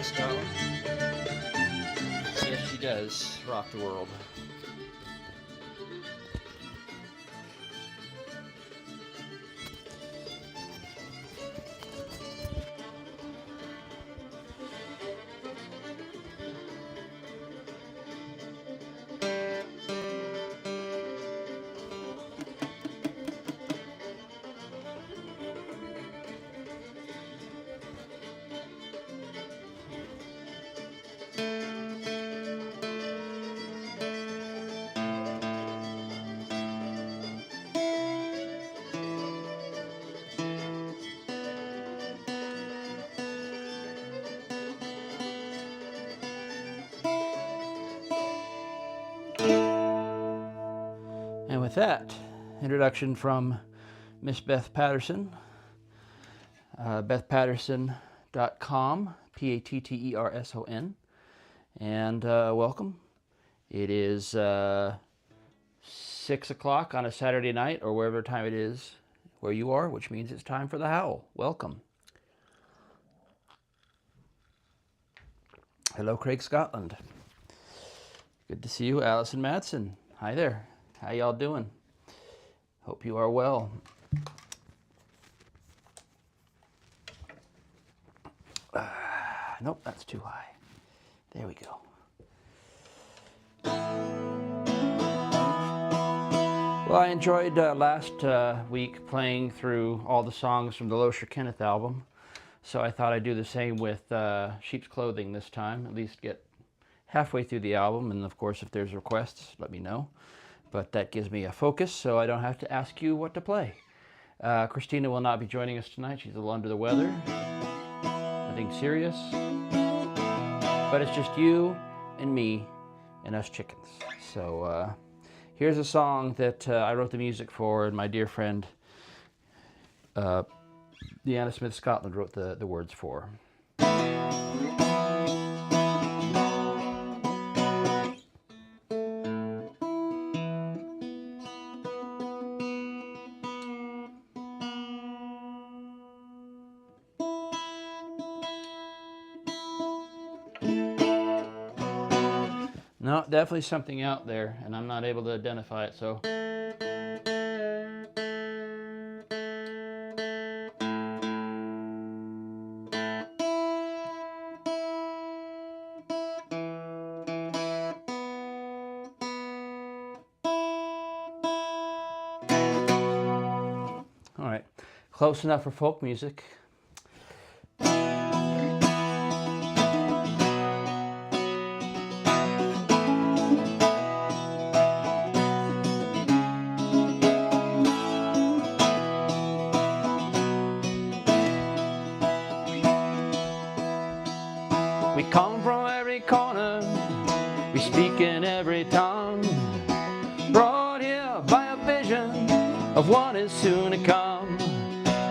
Scotland. Yes, she does rock the world. And with that introduction from Miss Beth Patterson, bethpatterson.com, Patterson, and welcome. It is 6 o'clock on a Saturday night, or wherever time it is where you are, which means it's time for the Howl. Welcome. Hello, Craig, Scotland. Good to see you, Allison Madsen. Hi there. How y'all doing? Hope you are well. Nope, that's too high. There we go. Well, I enjoyed last week playing through all the songs from the Losher Kenneth album, so I thought I'd do the same with Sheep's Clothing this time, at least get halfway through the album, and of course if there's requests, let me know. But that gives me a focus, so I don't have to ask you what to play. Christina will not be joining us tonight. She's a little under the weather. Nothing serious. But it's just you and me and us chickens. So here's a song that I wrote the music for, and my dear friend Deanna Smith Scotland wrote the words for. No, definitely something out there, and I'm not able to identify it, so. All right, close enough for folk music. We come from every corner, we speak in every tongue, brought here by a vision of what is soon to come.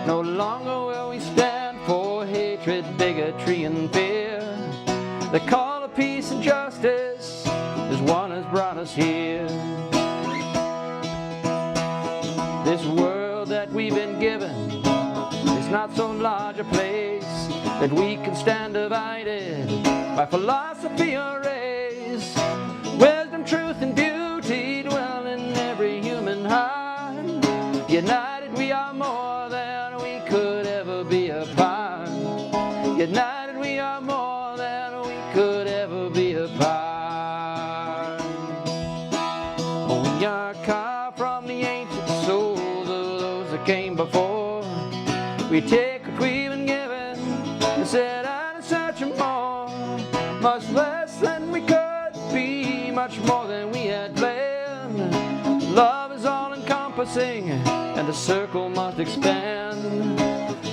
No longer will we stand for hatred, bigotry, and fear. The call of peace and justice is what has brought us here. This world that we've been given is not so large a place that we can stand divided by philosophy or race. Wisdom, truth, and beauty dwell in every human heart. United we are more than we could ever be apart. United we are more than we could ever be apart. We are carved from the ancient souls of those that came before. We take what we've been given and set out in search of more. Much less than we could be, much more than we had planned. Love is all-encompassing, and the circle must expand.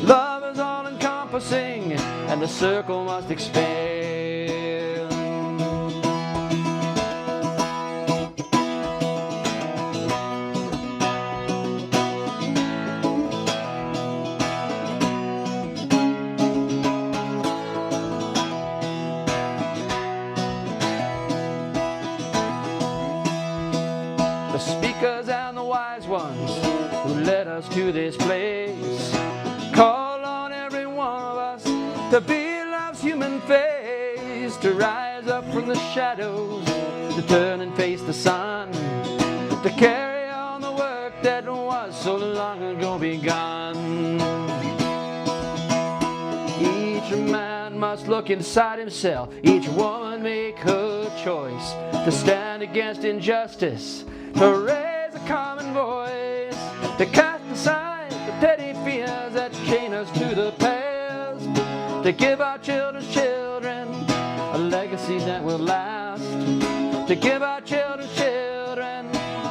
Love is all-encompassing, and the circle must expand. The speakers and the wise ones who led us to this place call on every one of us to be love's human face. trees to rise up from the shadows, to turn and face the sun, to carry on the work that was so long ago begun. Each man must look inside himself, each woman make her choice, to stand against injustice, to raise a common voice, to cast aside the petty fears that chain us to the past, to give our children's children a legacy that will last, to give our children's children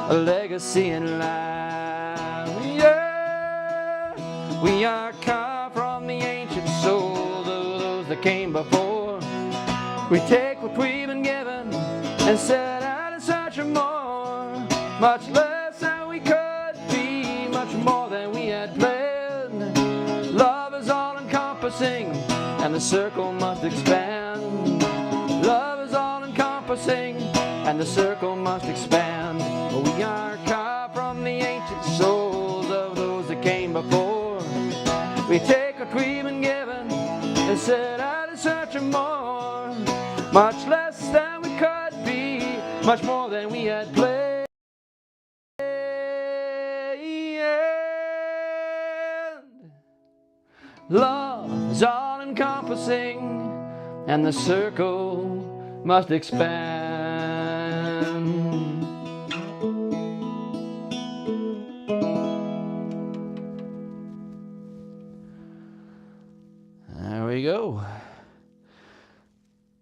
a legacy in life. Yeah, we are carved from the ancient souls of those that came before. We take what we've been given and set out in search of more, much less than we could be, much more than we had planned. Love is all-encompassing, and the circle must expand. Love is all-encompassing, and the circle must expand. We are carved from the ancient souls of those that came before. We take what we've been given and set out in search of more, much less than we could be, much more than we had planned. Love is all-encompassing, and the circle must expand. There we go.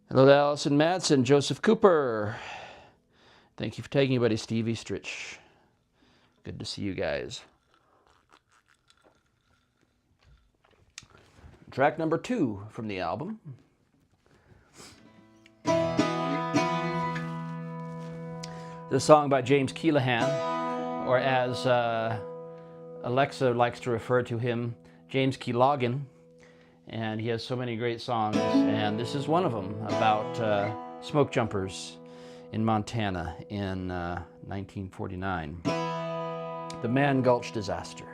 Hello to Allison Madsen, Joseph Cooper. Thank you for taking it, buddy. Stevie Stritch. Good to see you guys. Track number 2 from the album. The song by James Keelaghan, or as Alexa likes to refer to him, James Keelaghan. And he has so many great songs, and this is one of them, about smoke jumpers in Montana in 1949. The Man Gulch disaster.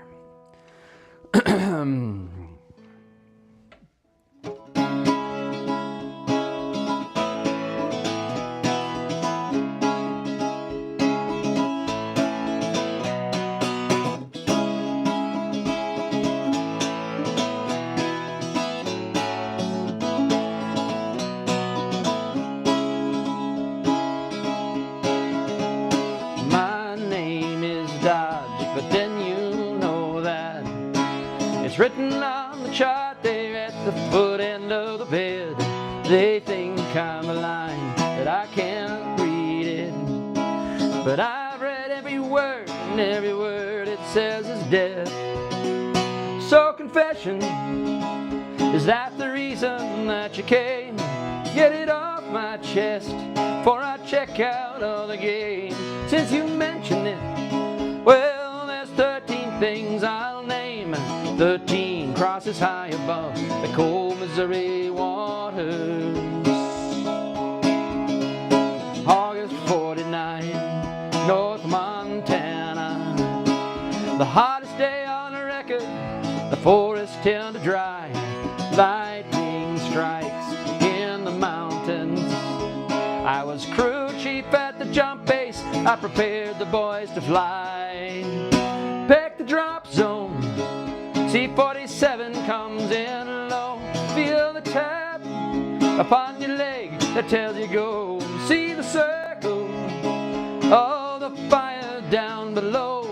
Written on the chart there at the foot end of the bed. They think I'm a line, that I can't read it, but I've read every word, and every word it says is dead. So confession, is that the reason that you came? Get it off my chest before I check out of the game. Since you mentioned it, well, there's 13 things I'll name, 13 crosses high above the cold Missouri waters. August 49, North Montana. The hottest day on the record, the forests tend to dry. Lightning strikes in the mountains. I was crew chief at the jump base. I prepared the boys to fly. Pick the drop zone. C-47 comes in low. Feel the tap upon your leg that tells you go. See the circle of the fire down below.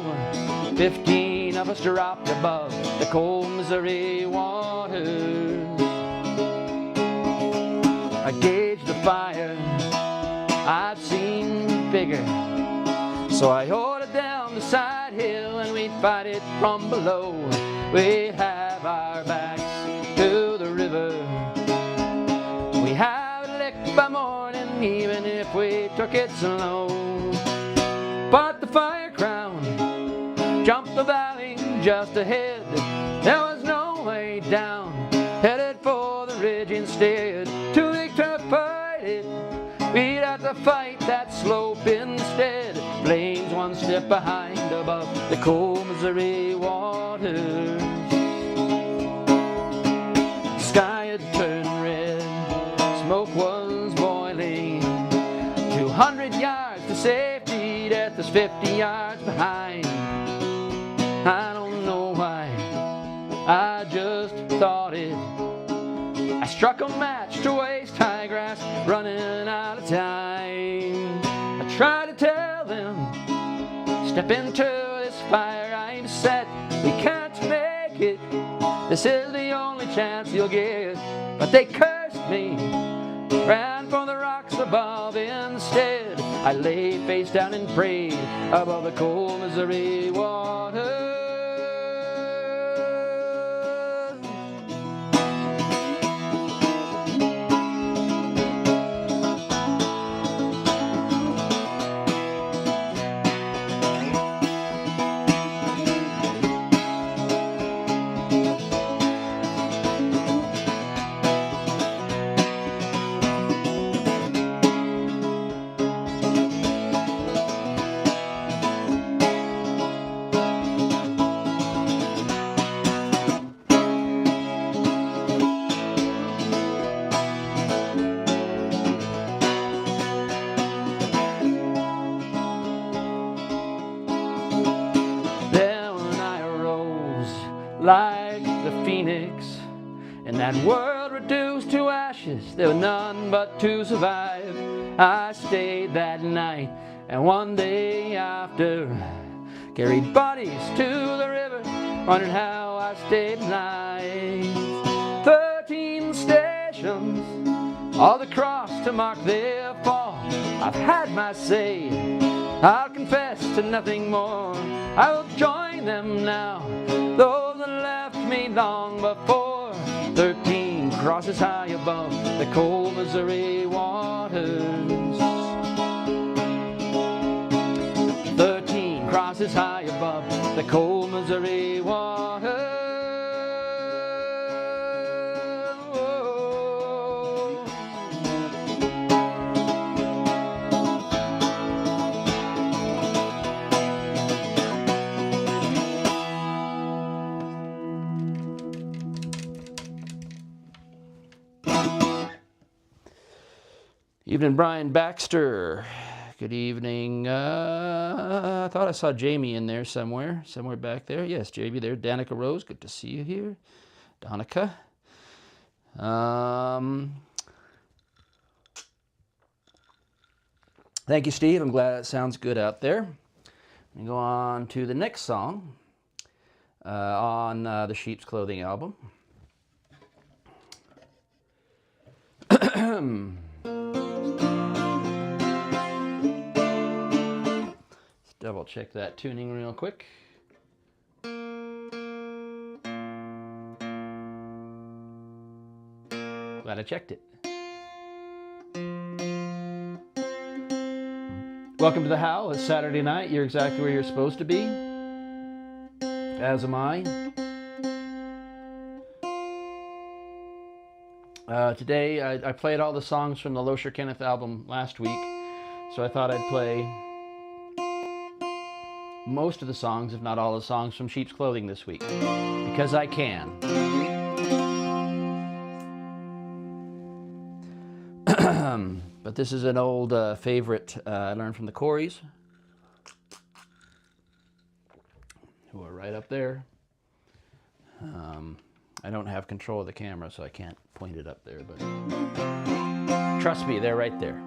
15 of us dropped above the cold Missouri waters. I gauged the fire, I'd seen bigger, so I ordered down the side hill and we'd fight it from below. We'd have our backs to the river. We have it licked by morning, even if we took it slow. But the fire crown jumped the valley just ahead. There was no way down, headed for the ridge instead. Too big to fight it, we'd have to fight that slope instead. Flames one step behind above the cold Missouri waters. Sky had turned red, smoke was 50 yards behind. I don't know why, I just thought it. I struck a match to waist-high grass, running out of time. I tried to tell them, step into this fire, I'm set, we can't make it, this is the only chance you'll get. But they cursed me, ran for the rocks above. Instead, I lay face down and prayed above the cold Missouri water. Like the phoenix in that world reduced to ashes, there were none but to survive. I stayed that night, and one day after, carried bodies to the river, wondered how I stayed alive. 13 stations, all the cross to mark their fall. I've had my say, I'll confess to nothing more. I will join them now, those that left me long before. 13 crosses high above the cold Missouri waters. 13 crosses high above the cold Missouri waters. Evening, Brian Baxter. Good evening. I thought I saw Jamie in there somewhere back there. Yes, Jamie there. Danica Rose, good to see you here. Donica. Thank you, Steve. I'm glad it sounds good out there. We go on to the next song on the Sheep's Clothing album. Double check that tuning real quick. Glad I checked it. Welcome to the Howl. It's Saturday night. You're exactly where you're supposed to be. As am I. Today I played all the songs from the Losher Kenneth album last week, so I thought I'd play most of the songs, if not all the songs, from Sheep's Clothing this week, because I can. But this is an old favorite I learned from the Coreys, who are right up there. I don't have control of the camera, so I can't point it up there, but trust me, they're right there.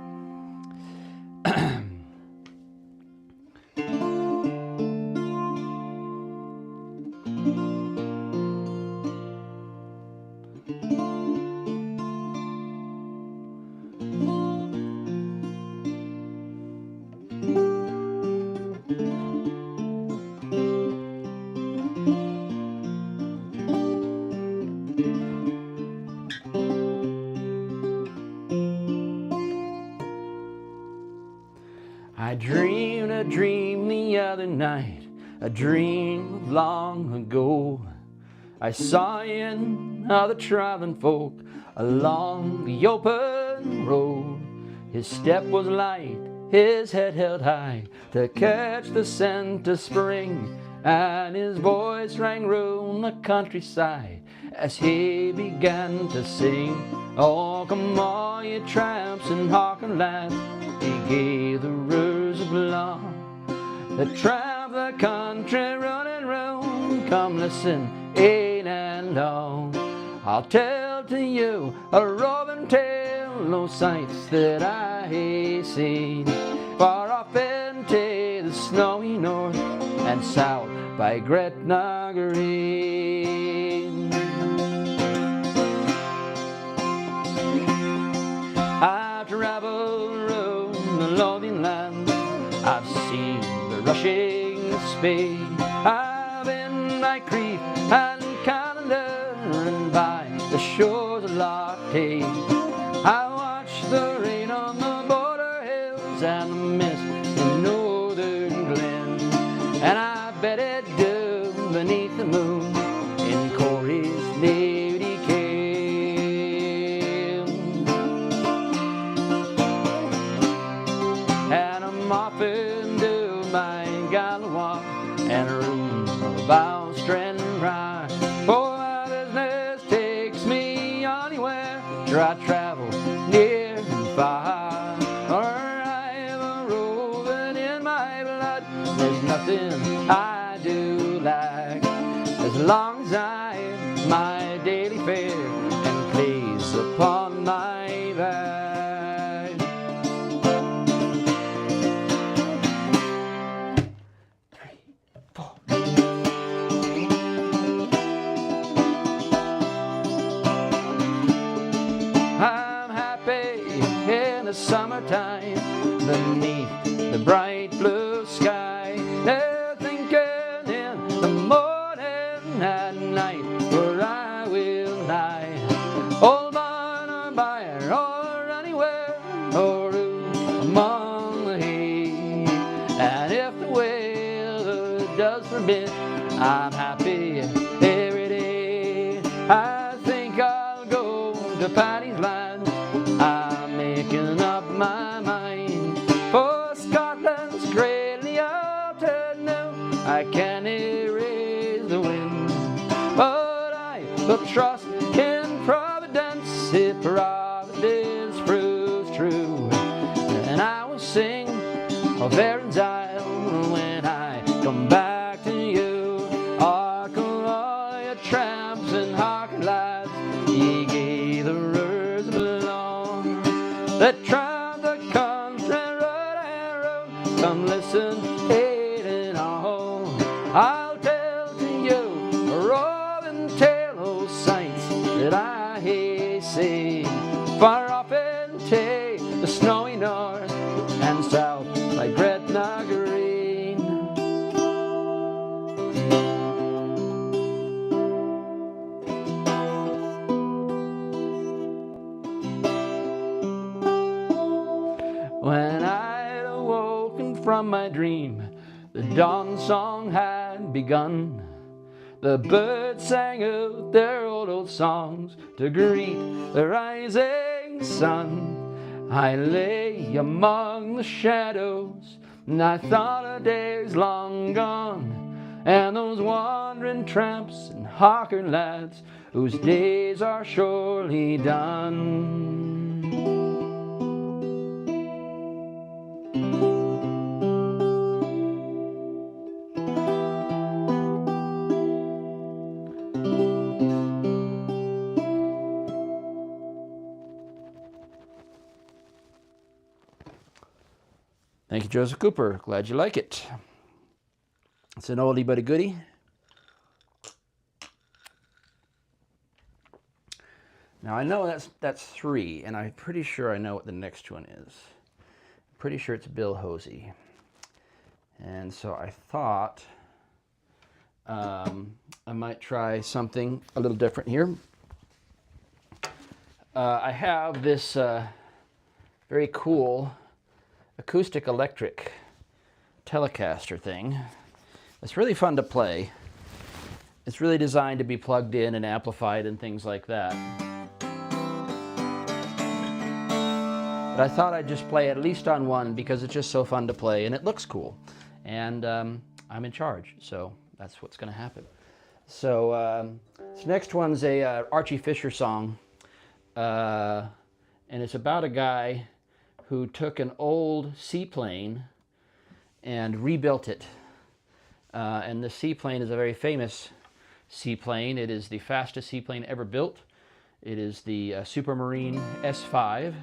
I dreamed a dream the other night, a dream of long ago. I saw in other traveling folk along the open road. His step was light, his head held high to catch the scent of spring, and his voice rang round the countryside as he began to sing. Oh, come all you tramps and harken lads, he gave the rose of love that tramp the country running round. Come listen, in and out. I'll tell to you a roving tale, no sights that I hae seen. Far off into the snowy north and south by Gretna Green. I've traveled around the loading land, I've seen the rushing spey. I've been by Crete and Canada and by the shores of Loch Tay. I watched the rain on the border hills and the mist in northern Glen, and I bet it do beneath the moon in Corey's Navy camp. And I'm often to my Galloway and room about Strand Rye. For my business takes me anywhere, sure I travel near and far. Or I'm a roving in my blood, there's nothing I do like, as long as I have my daily fare and pays upon my back. 3, 4. I'm happy in the summertime beneath the bright blue sky. They're thinking in the morning and night where I will lie. Old barn or byre or anywhere or among the hay. And if the weather does permit, I'm happy every day. I think I'll go to Paddy's Land, I'm making up my mind. For Scotland's greatly altered now, I can't erase the wind. But I will trust in Providence if Providence proves true. And I will sing of Erin's Isle when I come back to you. Harkle all your tramps and harken lads, ye gay the rurs belong, that tramp the country road and road. Come listen, aid and all. I'll tell to you a roving tale of sights that I hae seen. Far off into the snowy north and south by Gretna Green. When I'd awoken from my dream, the dawn song had begun. The birds sang out their old songs to greet the rising sun. I lay among the shadows and I thought of days long gone, and those wandering tramps and hawker lads whose days are surely done. Thank you, Joseph Cooper. Glad you like it. It's an oldie but a goodie. Now I know that's 3, and I'm pretty sure I know what the next one is. I'm pretty sure it's Bill Hosey. And so I thought I might try something a little different here. I have this very cool acoustic electric Telecaster thing. It's really fun to play. It's really designed to be plugged in and amplified and things like that. But I thought I'd just play at least on one because it's just so fun to play and it looks cool. And I'm in charge, so that's what's going to happen. So this next one's a Archie Fisher song, and it's about a guy who took an old seaplane and rebuilt it. And the seaplane is a very famous seaplane. It is the fastest seaplane ever built. It is the Supermarine S5.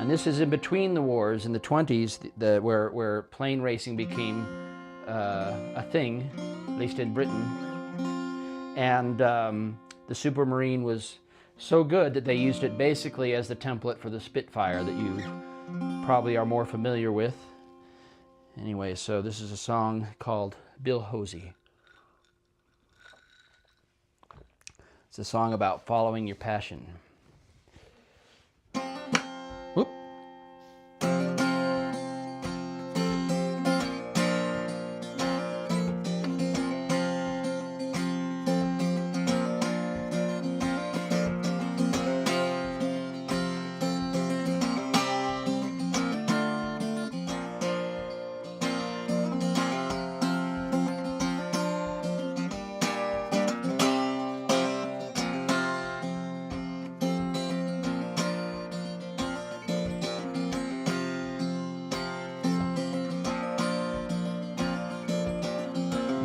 And this is in between the wars in the 20s, where plane racing became a thing, at least in Britain. And the Supermarine was so good that they used it basically as the template for the Spitfire that you probably are more familiar with. Anyway, so this is a song called Bill Hosey. It's a song about following your passion. Whoop.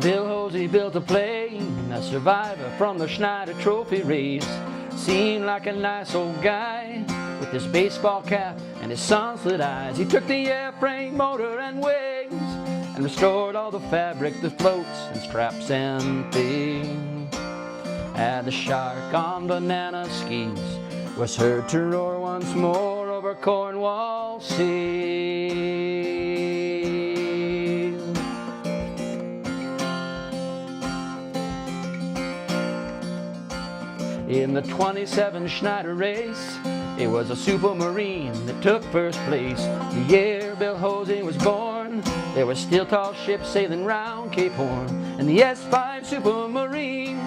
Bill Hosey built a plane, a survivor from the Schneider Trophy race. Seemed like a nice old guy with his baseball cap and his sun-slit eyes. He took the airframe, motor, and wings and restored all the fabric, the floats and straps and things. And the shark on banana skis was heard to roar once more over Cornwall Sea. In the 27 Schneider race, it was a Supermarine that took first place. The year Bill Hosey was born, there were still tall ships sailing round Cape Horn. And the S5 Supermarine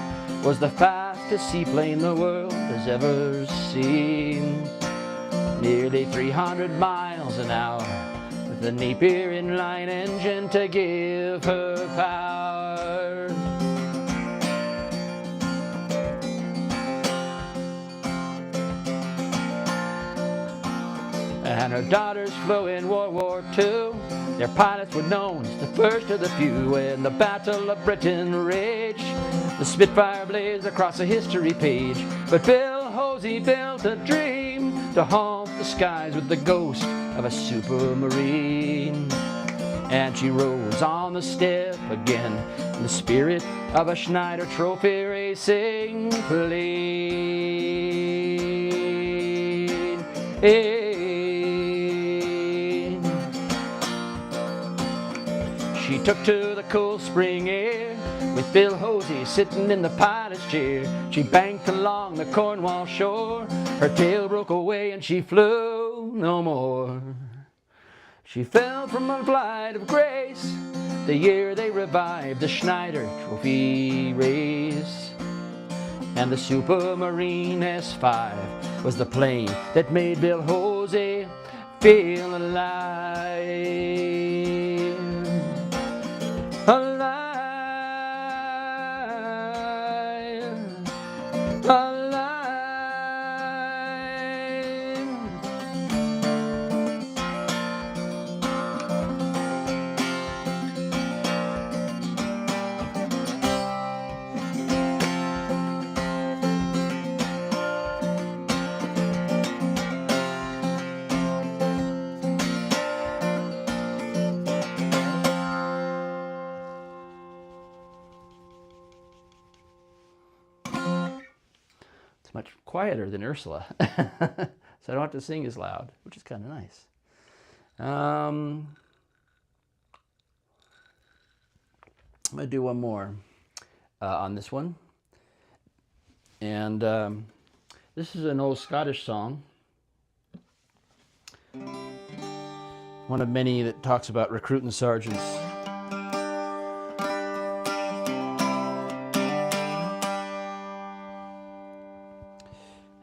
was the fastest seaplane the world has ever seen. Nearly 300 miles an hour, with a Napier inline engine to give her power. And her daughters flew in World War II. Their pilots were known as the first of the few. When the Battle of Britain raged, the Spitfire blazed across a history page. But Bill Hosey built a dream to haunt the skies with the ghost of a Supermarine. And she rose on the step again in the spirit of a Schneider Trophy racing plane. She took to the cold spring air with Bill Hosey sitting in the pilot's chair. She banked along the Cornwall shore. Her tail broke away and she flew no more. She fell from a flight of grace the year they revived the Schneider Trophy race. And the Supermarine S5 was the plane that made Bill Hosey feel alive. Alive, alive. Much quieter than Ursula, so I don't have to sing as loud, which is kind of nice. I'm going to do one more on this one. And this is an old Scottish song, one of many that talks about recruiting sergeants.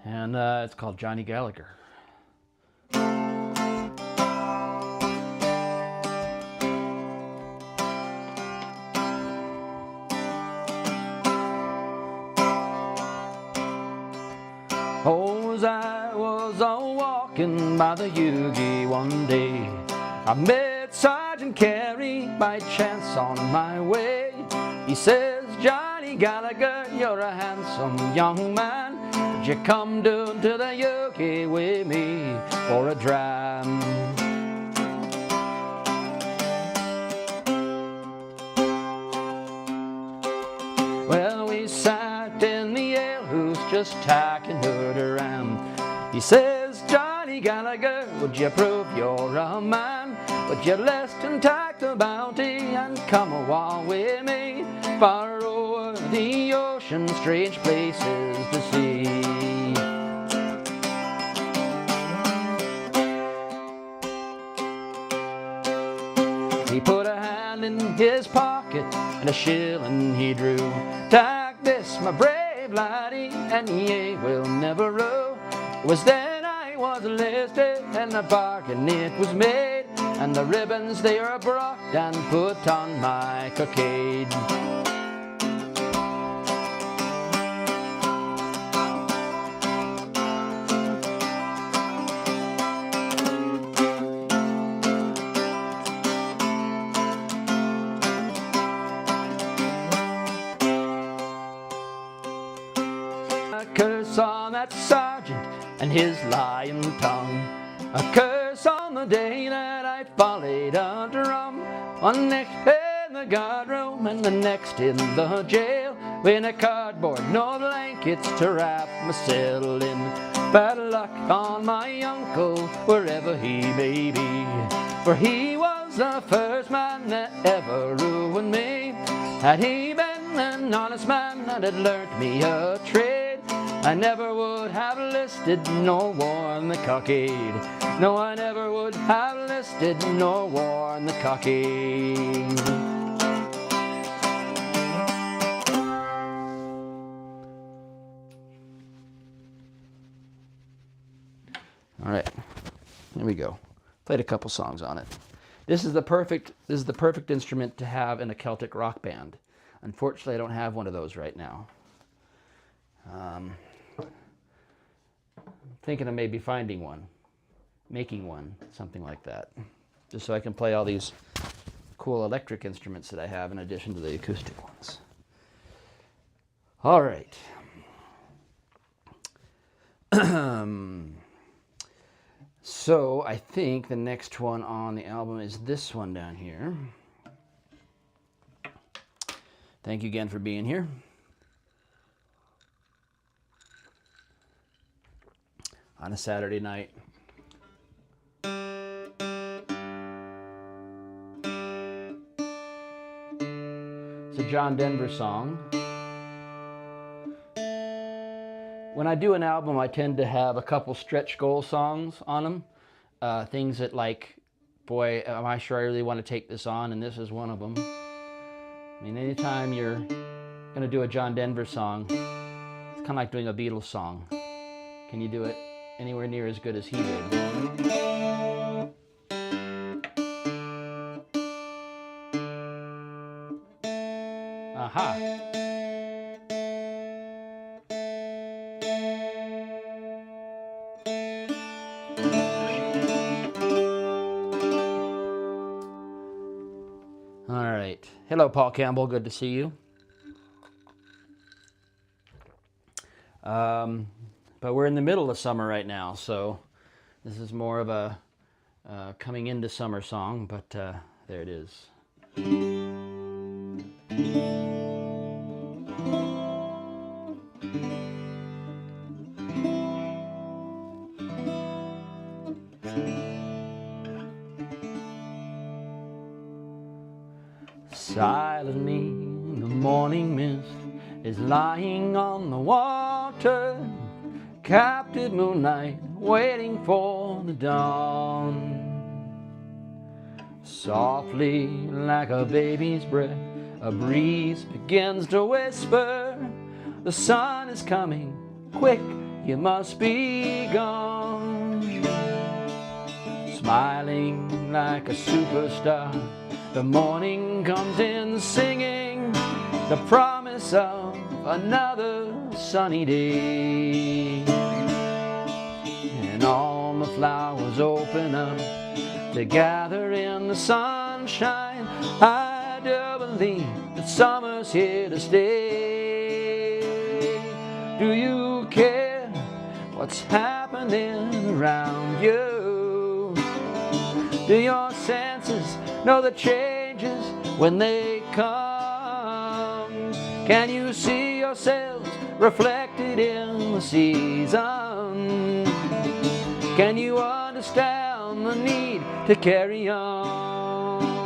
And it's called Johnny Gallagher. Oh, as I was all walking by the Yugi one day, I met met Sergeant Carey by chance on my way. He says, Johnny Gallagher, you're a handsome young man. Would you come down to the UK with me for a dram? Well, we sat in the alehouse just tacking her to ram. He says, Johnny Gallagher, would you prove you're a man? Would you list and tack the bounty and come along with me far over the ocean, strange places to see? He put a hand in his pocket and a shilling he drew. Take this, my brave laddie, and ye will never row. It was then I was enlisted, and the bargain it was made, and the ribbons they are brought and put on my cockade. A curse on that sergeant and his lying tongue. A curse on the day that I followed a drum. One next in the guardroom and the next in the jail, with a cardboard, no blankets to wrap myself in. Bad luck on my uncle, wherever he may be, for he was the first man that ever ruined me. Had he been an honest man and had learnt me a trade, I never would have listed nor worn the cockade. No, I never would have listed nor worn the cockade. All right, here we go. Played a couple songs on it. This is the perfect instrument to have in a Celtic rock band. Unfortunately, I don't have one of those right now. I'm thinking of maybe finding one, making one, something like that, just so I can play all these cool electric instruments that I have in addition to the acoustic ones. All right. So I think the next one on the album is this one down here. Thank you again for being here. On a Saturday night. It's a John Denver song. When I do an album, I tend to have a couple stretch goal songs on them. Things that like, boy, am I sure I really want to take this on, and this is one of them. I mean, anytime you're going to do a John Denver song, it's kind of like doing a Beatles song. Can you do it anywhere near as good as he did? Aha. All right. Hello, Paul Campbell. Good to see you. But we're in the middle of summer right now, so this is more of a coming into summer song, but there it is. Silently, the morning mist is lying on the water, captive moonlight waiting for the dawn. Softly, like a baby's breath, a breeze begins to whisper, the sun is coming, quick, you must be gone. Smiling like a superstar, the morning comes in singing the promise of another sunny day. And all the flowers open up to gather in the sunshine. I do believe that summer's here to stay. Do you care what's happening around you? Do your senses know the changes when they come? Can you see yourselves reflected in the season? Can you understand the need to carry on?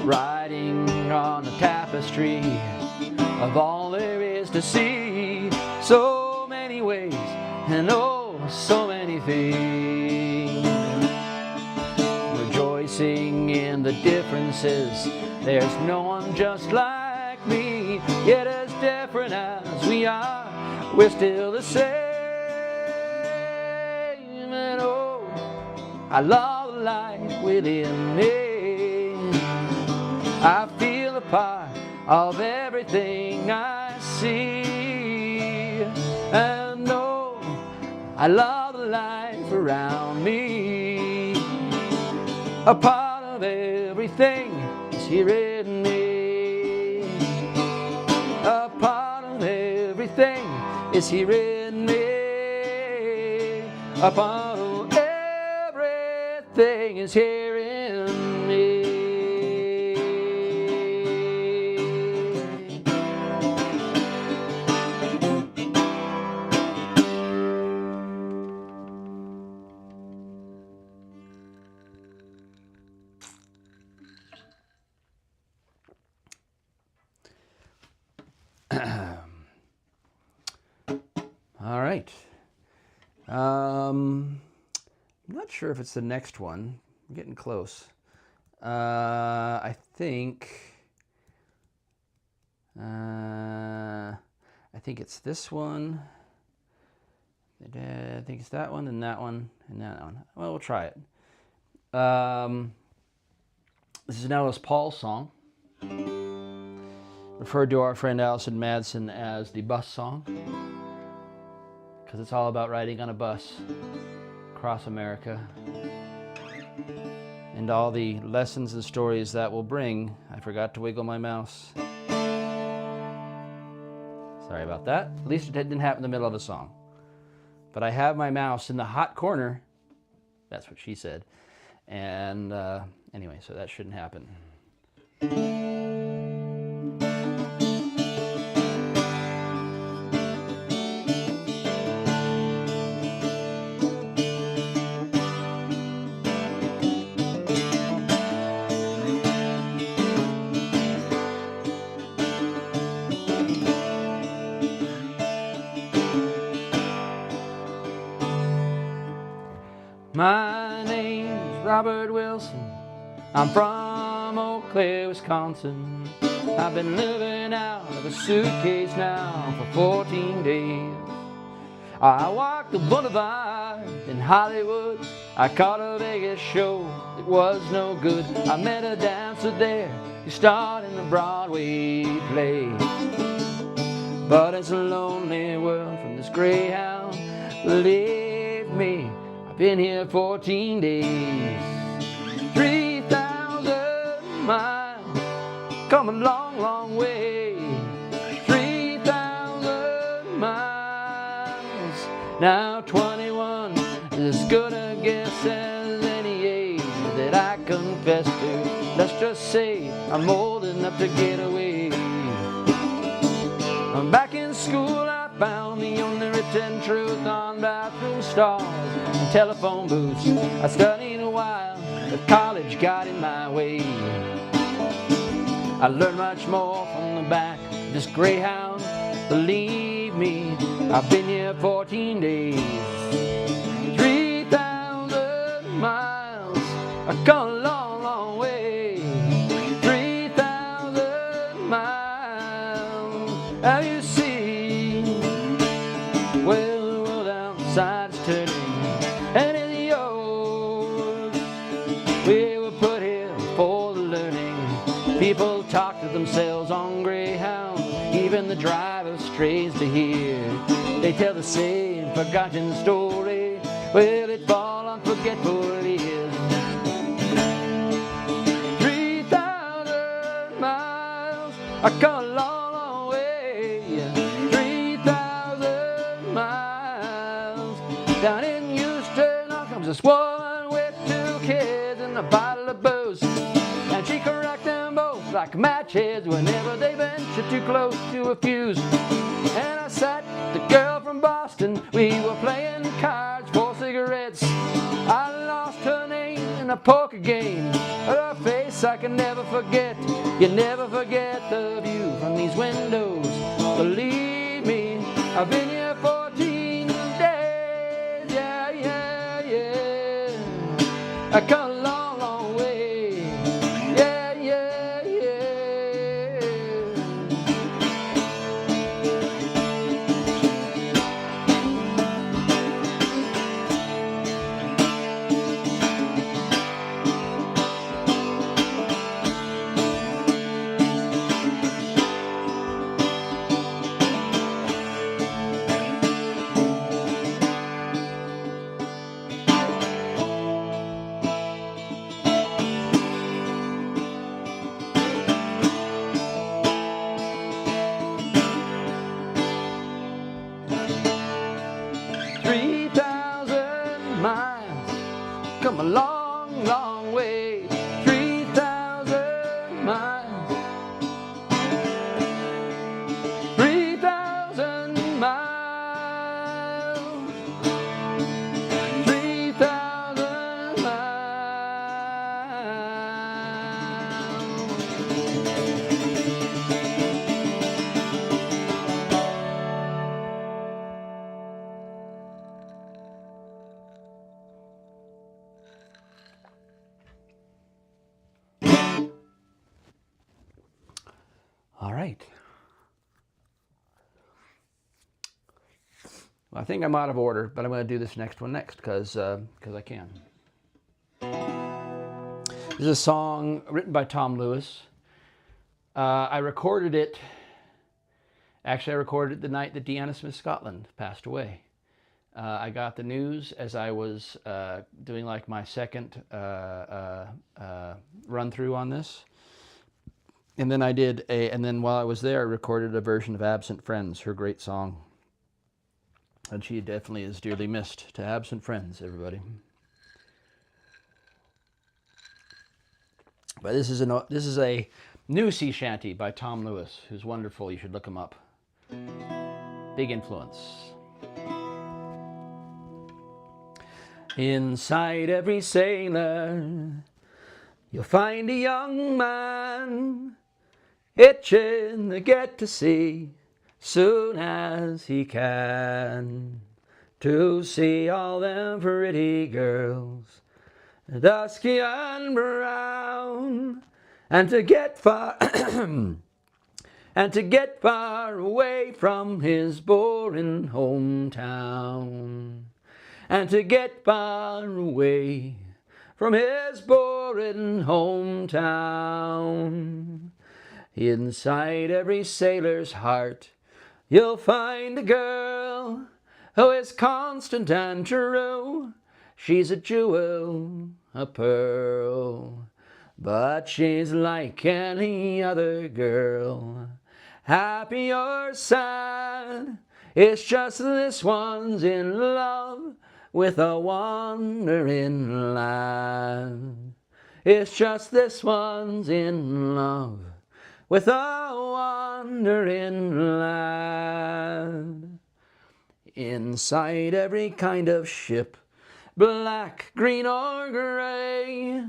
Riding on the tapestry of all there is to see, so many ways and oh, so many things. Rejoicing in the differences, there's no one just like me, yet as different as we are, we're still the same. And oh, I love the light within me. I feel a part of everything I see. And oh, I love the life around me. A part of everything is here in me. A part of everything is here in me. A part of everything is here in me. All right. I'm not sure if it's the next one. I'm getting close. I think it's this one. I think it's that one and that one and that one. Well, we'll try it. This is an Ellis Paul song, referred to our friend Allison Madsen as the bus song, because it's all about riding on a bus across America and all the lessons and stories that will bring. I forgot to wiggle my mouse. Sorry about that. At least it didn't happen in the middle of the song. But I have my mouse in the hot corner. That's what she said. And anyway, so that shouldn't happen. My name's Robert Wilson. I'm from Eau Claire, Wisconsin. I've been living out of a suitcase now for 14 days. I walked the boulevard in Hollywood. I caught a Vegas show, it was no good. I met a dancer there who starred in a Broadway play. But it's a lonely world from this Greyhound. Believe me, I've been here 14 days. 3,000 miles, come a long, long way. 3,000 miles. Now 21 is as good a guess as any age that I confess to. Let's just say I'm old enough to get away. I'm back in school, I found the only written truth on bathroom stalls and telephone booths. I studied a while, but college got in my way. I learned much more from the back of this Greyhound. Believe me, I've been here 14 days. 3,000 miles, I've gone a long, long way. 3,000 miles, have you seen? Well, the world outside is turning, and in yours, we were put here for the learning. People talk to themselves on Greyhound. Even the driver strays to hear. They tell the same forgotten story. Will it fall on forgetful ears? 3,000 miles, I come a long, long way. 3,000 miles. Down in Houston, here comes this woman with 2 kids and a bottle of booze. And she can rock them both like match heads whenever they venture too close to a fuse. And I sat the girl from Boston, we were playing cards for cigarettes. I lost her name in a poker game, but her face I can never forget. You never forget the view from these windows. Believe me, I've been here 14 days. Yeah, yeah, yeah. I come a long, long way. Yeah, yeah, yeah. 3,000 miles, come a long, long way. 3,000 miles. 3,000 miles. 3,000 All right. Well, I think I'm out of order, but I'm going to do this next one next because I can. This is a song written by Tom Lewis. I recorded it. Actually, I recorded it the night that Deanna Smith Scotland passed away. I got the news as I was doing like my second run through on this. And then and then while I was there, I recorded a version of Absent Friends, her great song. And she definitely is dearly missed. To Absent Friends, everybody. But this is a new sea shanty by Tom Lewis, who's wonderful. You should look him up. Big influence. Inside every sailor, you'll find a young man itching to get to sea soon as he can, to see all them pretty girls, dusky and brown, and to get far away from his boring hometown, and to get far away from his boring hometown. Inside every sailor's heart, you'll find a girl who is constant and true. She's a jewel, a pearl, but she's like any other girl. Happy or sad, it's just this one's in love with a wandering lad. It's just this one's in love with a wandering lad. Inside every kind of ship, black, green, or gray,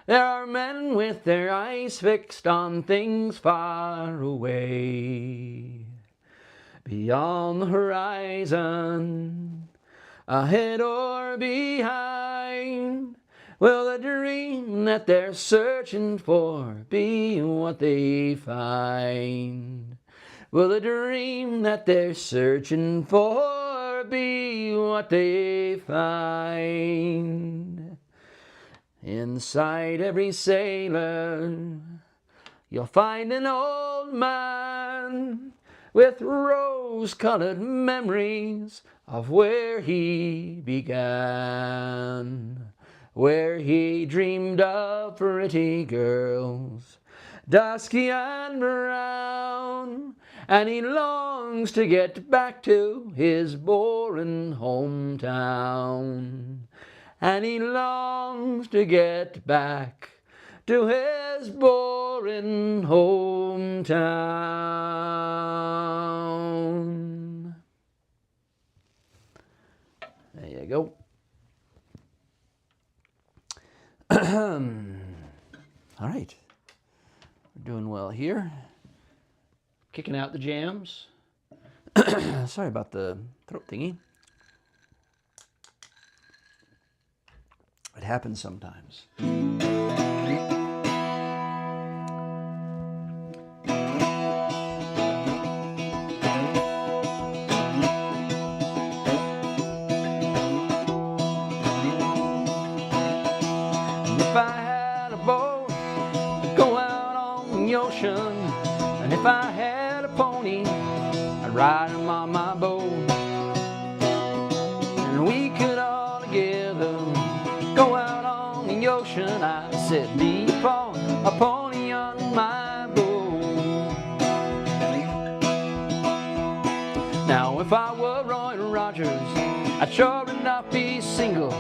there are men with their eyes fixed on things far away. Beyond the horizon, ahead or behind, will the dream that they're searching for be what they find? Will the dream that they're searching for be what they find? Inside every sailor, you'll find an old man with rose-colored memories of where he began, where he dreamed of pretty girls, dusky and brown, and he longs to get back to his boring hometown. And he longs to get back to his boring hometown. There you go. All right. We're doing well here. Kicking out the jams. Sorry about the throat thingy. It happens sometimes. If I had a boat, I'd go out on the ocean. And if I had a pony, I'd ride him on my boat. And we could all together go out on the ocean. I said, be upon a pony on my boat. Now if I were Roy Rogers, I'd sure enough be single.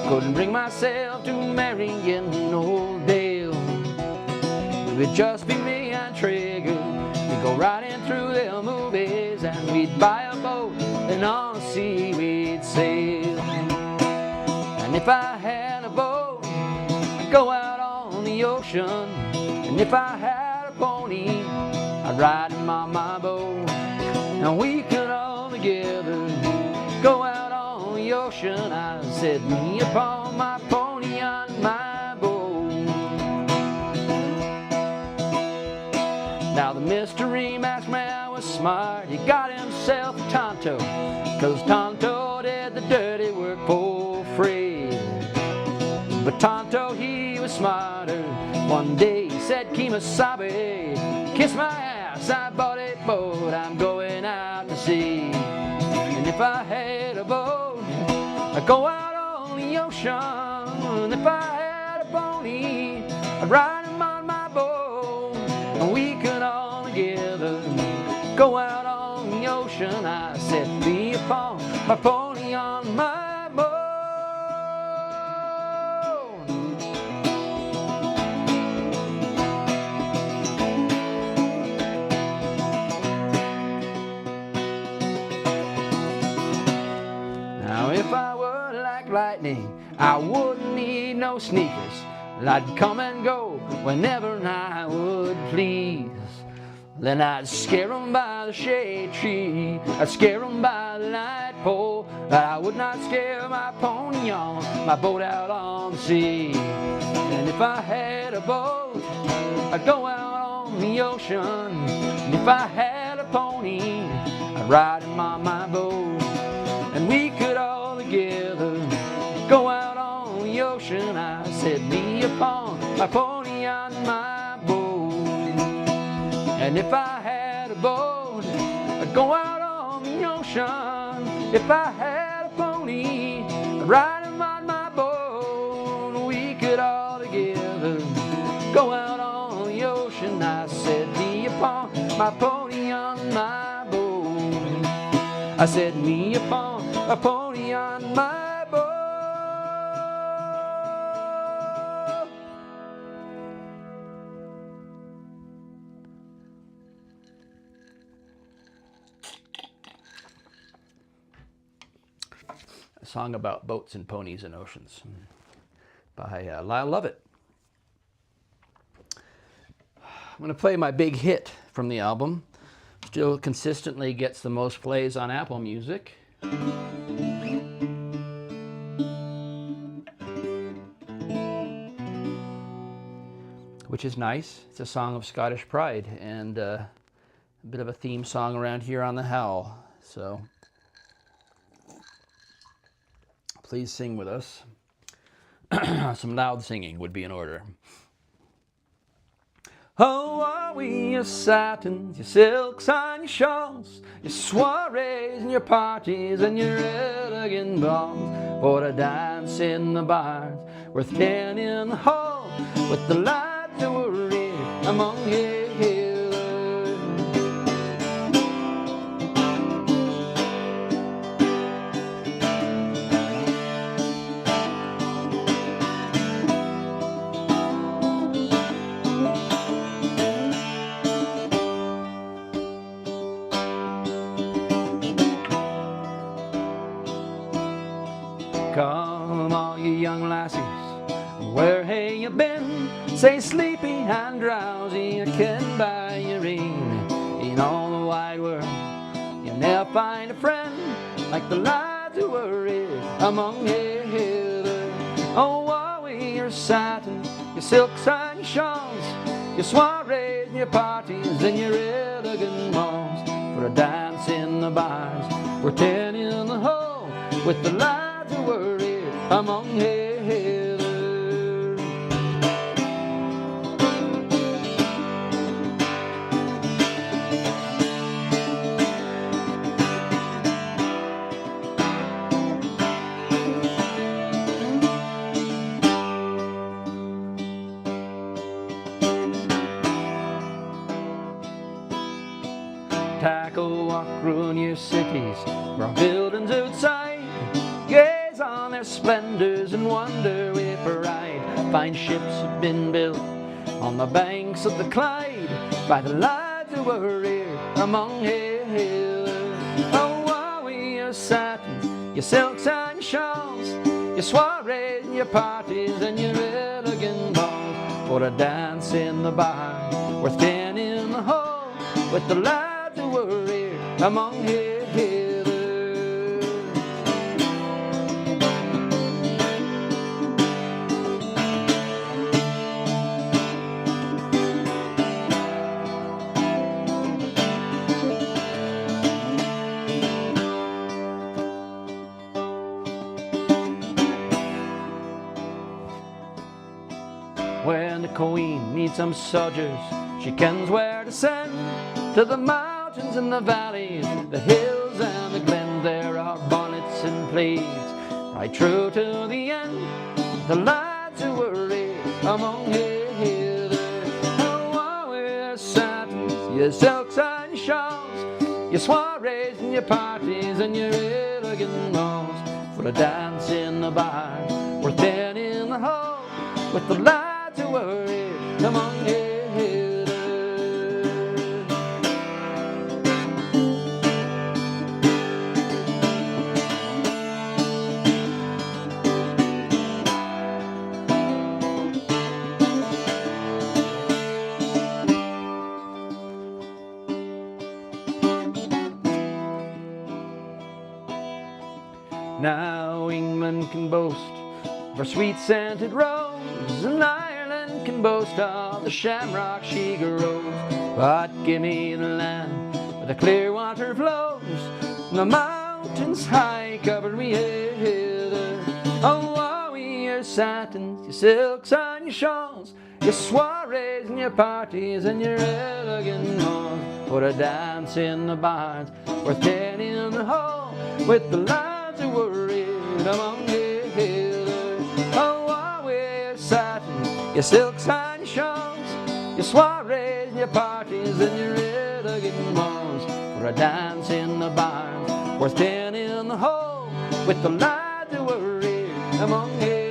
Couldn't bring myself to marry in old Dale. It would just be me and Trigger. We'd go riding through the movies, and we'd buy a boat, and on the sea we'd sail. And if I had a boat, I'd go out on the ocean. And if I had a pony, I'd ride him on my boat. And we could all together go out on the ocean. I said, me upon my pony on my boat. Now the mystery masked man was smart. He got himself a Tonto, 'cause Tonto did the dirty work for free. But Tonto, he was smarter. One day he said, Kemosabe, kiss my ass, I bought a boat, I'm going out to sea. And if I had a boat, I'd go out on the ocean. And if I had a pony, I'd ride him on my boat. And we could all together go out on the ocean. I said, be upon my pony on my boat. Now if I were like lightning, I wouldn't need no sneakers. I'd come and go whenever I would please. Then I'd scare 'em by the shade tree, I'd scare 'em by the light pole, but I would not scare my pony on my boat out on the sea. And if I had a boat, I'd go out on the ocean. And if I had a pony, I'd ride him on my boat. And we could all together go out on the ocean. I said, me upon my pony on my boat. And if I had a boat, I'd go out on the ocean. If I had a pony, I'd ride him on my boat. We could all together go out on the ocean. I said, me upon my pony on my boat. I said, me upon a pony on my boat. A song about boats and ponies and oceans by Lyle Lovett. I'm going to play my big hit from the album. Still consistently gets the most plays on Apple Music. Which is nice. It's a song of Scottish pride and a bit of a theme song around here on the Howl. So please sing with us. Some loud singing would be in order. Oh, are we your satins, your silks and your shawls, your soirees and your parties and your elegant balls, for a dance in the bars, worth 10 in the hall, with the lads who were reared among you. Come, all you young lassies, where hae you been? Say sleepy and drowsy, you can buy your ring. In all the wide world, you'll never find a friend like the lads who were reared among you. Oh, are we your satins, your silks and your shawls, your soirees and your parties and your elegant balls, for a dance in the bars, we're 10 in the hole, with the lads who were reared among heather. Tackle, walk through your cities, from buildings outside, gaze on their splendors and wonder with pride. Fine ships have been built on the banks of the Clyde by the lads who were reared among heather. Oh, are we your satins, your silks and your shawls, your soirees and your parties and your elegant balls, for a dance in the bar, worth 10 in the hole, with the lads who were reared among heather. When the queen needs some soldiers, she kens where to send, to the mountains and the valleys, the hills and the glens. There are bonnets and plaids, right true to the end, the lads who were reared among heather. Oh, are we your satins, your silks and your shawls, your soirees and your parties and your elegant balls, for a dance in the bar, worth 10 in the hall, with the lads who were reared among heather. Now England can boast of her sweet-scented rose, and Ireland can boast of the shamrock she grows. But give me the land where the clear water flows, and the mountains high covered with heather. Oh, are we your satins, your silks and your shawls, your soirees and your parties and your elegant balls, for a dance in the barns, worth 10 in the hall, with the lads who were reared among heather. Oh, are we your satins, your silks and your shawls, your soirees and your parties and your elegant balls, for a dance in the barns, worth 10 in the hall, with the lads who were reared among heather.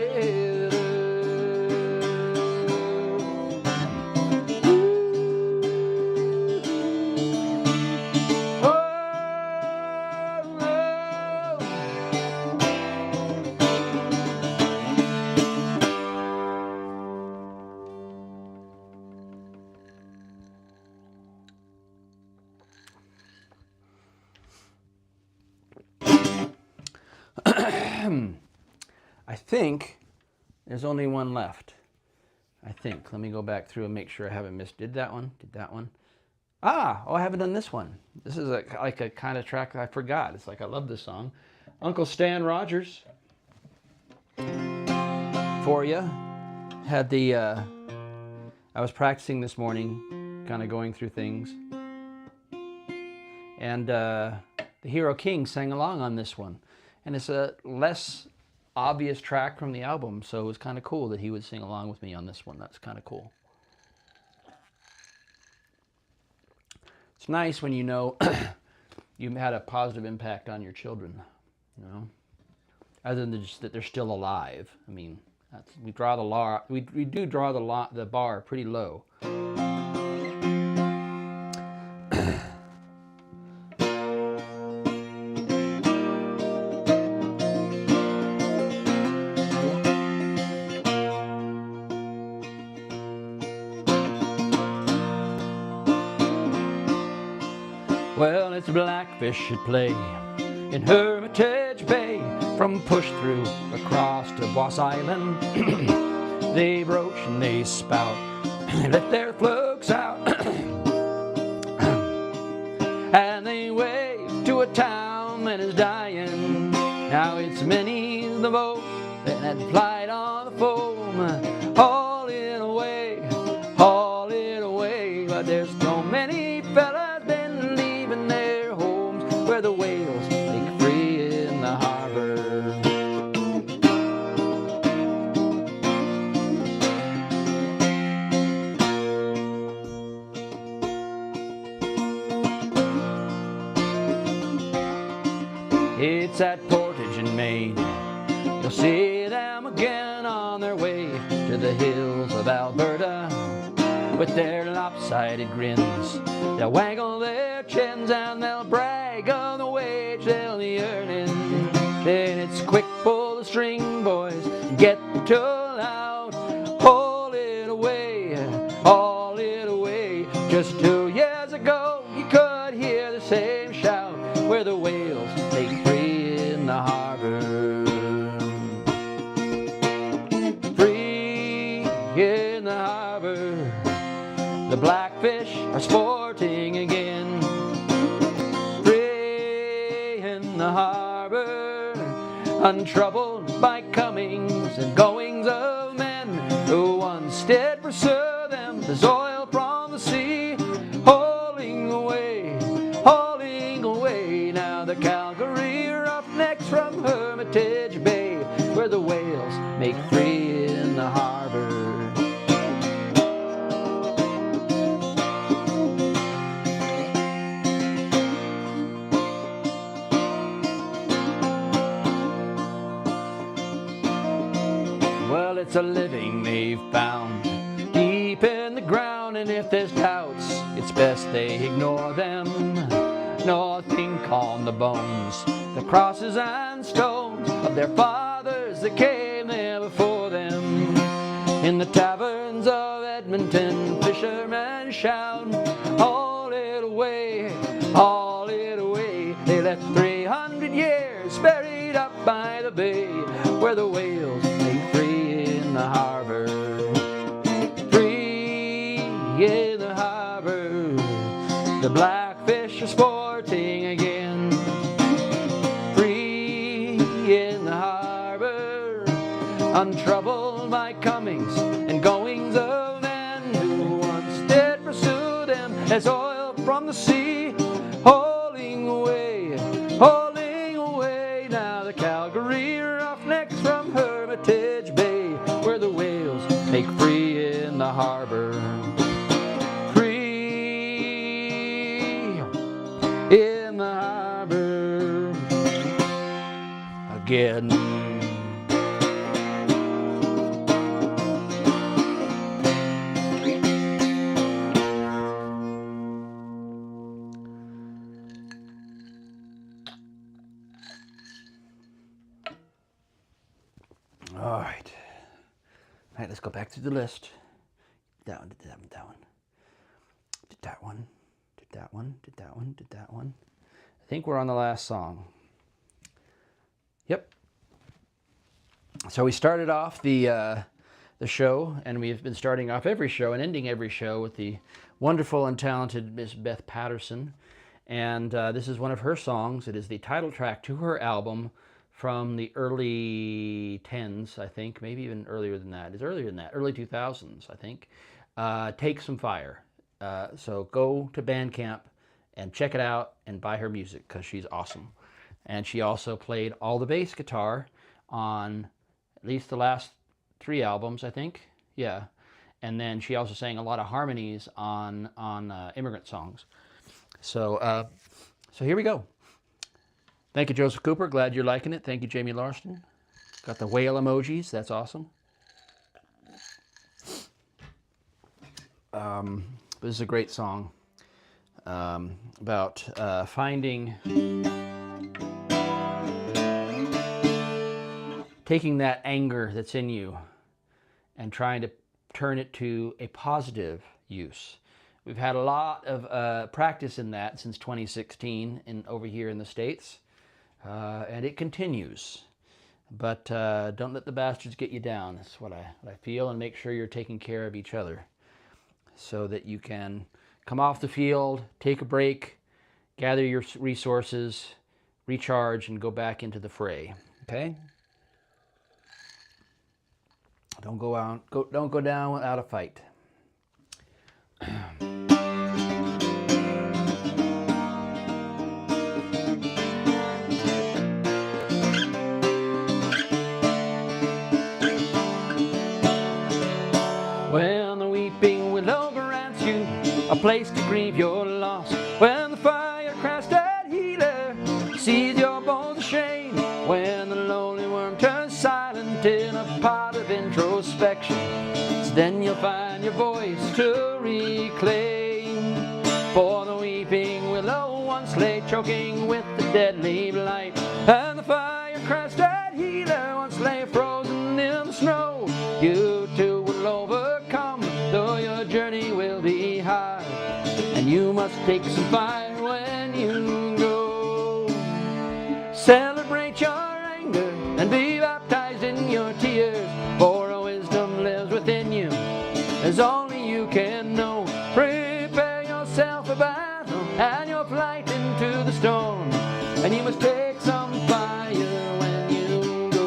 I think there's only one left. I think. Let me go back through and make sure I haven't missed. Did that one? Did that one? Ah, oh, I haven't done this one. This is like a kind of track I forgot. It's like I love this song. Uncle Stan Rogers for you. Had the I was practicing this morning, kind of going through things. And the Hero King sang along on this one. And it's a less obvious track from the album, so it was kind of cool that he would sing along with me on this one. That's kind of cool. It's nice when you know you had a positive impact on your children, you know, other than just that they're still alive. I mean, we draw the we do draw the bar pretty low. Well, it's blackfish at play in Hermitage Bay, from push-through across to Boss Island. They broach and they spout, they let their flukes out, and they wave to a town that is dying. Now it's many the boat that had flight on the foam, hauling away, but there's so many fellas been leaving their homes where the whales make free in the harbor. It's at Portage in Maine. You'll see them again on their way to the hills of Alberta. With their lopsided grins, they'll waggle their chins and they'll brag on the wage they'll be earning. Then it's quick, pull the string, boys, get the toll out, haul it away, haul it away. Just 2 years ago, you could hear the same shout where the whales make free in the harbor. Free in the harbor. The blackfish are sporting again, free in the harbor, untroubled by comings and goings of men who once did pursue them. There's oil from the sea, hauling away, now the Calgary roughnecks from Hermitage Bay, where the whales make free in the harbor. Well, it's a living they've found deep in the ground, and if there's doubts, it's best they ignore them. Nor think on the bones, the crosses and stones of their fathers that came there before them. In the taverns of Edmonton, fishermen shout, haul it away, haul it away. They left 300 years buried up by the bay, where the whales make free in the harbor. Free in the harbor. The blackfish are sporting again, free in the harbor, untroubled by comings and goings of men who once did pursue them as oil from the sea, hauling away, now the Calgary roughnecks from Hermitage Bay, where the whales make free in the harbor. Free in the harbor again. All right. All right, let's go back to the list. That one, did that one, that one. Did that one, did that one, did that one, did that one. I think we're on the last song. Yep. So we started off the show, and we've been starting off every show and ending every show with the wonderful and talented Miss Beth Patterson. And this is one of her songs. It is the title track to her album from the early 10s, I think, maybe even earlier than that. It's earlier than that, early 2000s, I think. Take Some Fire. So go to Bandcamp and check it out and buy her music because she's awesome. And she also played all the bass guitar on at least the last 3 albums, I think. Yeah. And then she also sang a lot of harmonies on immigrant songs. So here we go. Thank you, Joseph Cooper. Glad you're liking it. Thank you, Jamie Larston. Got the whale emojis. That's awesome. This is a great song about taking that anger that's in you and trying to turn it to a positive use. We've had a lot of practice in that since 2016 over here in the States, and it continues. But don't let the bastards get you down. That's what I feel, and make sure you're taking care of each other so that you can come off the field, take a break, gather your resources, recharge, and go back into the fray. Okay? Don't go down without a fight. When the weeping willow grants you a place to grieve your loss, when the fire-crested healer sees your bones ashamed, when the lonely worm turns silent in a pot of introspection, it's then you'll find your voice to reclaim. For the weeping willow once lay choking with the deadly blight, and the fire-crested healer once lay frozen in the snow. You too will overcome, though your journey will be hard, and you must take some fire when you go. Celebrate your anger and be baptized in your tears, for a wisdom lives within you as only you can know. Prepare yourself a battle and your flight into the storm, and you must take some fire when you go.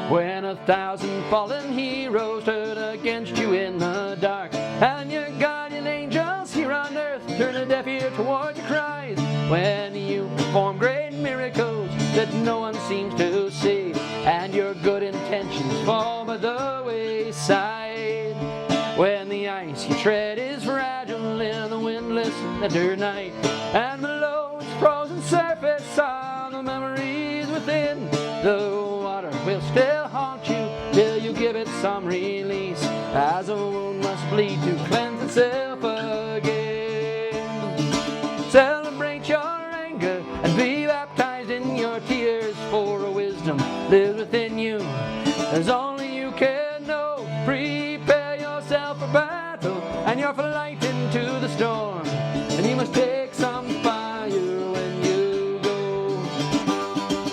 When 1,000 fallen heroes turn against you in the dark, and your guardian angels here on earth turn a deaf ear toward your cries, when you perform great miracles that no one seems to see, and your good intentions fall by the wayside, when the ice you tread is fragile in the windless winter night, and below its frozen surface are the memories within, the water will still haunt you till you give it some release, as a wound must bleed to cleanse itself again. Celebrate your anger and be baptized in your tears, for a wisdom lives within you as only you can know. Prepare yourself for battle and your flight into the storm, and you must take some fire when you go.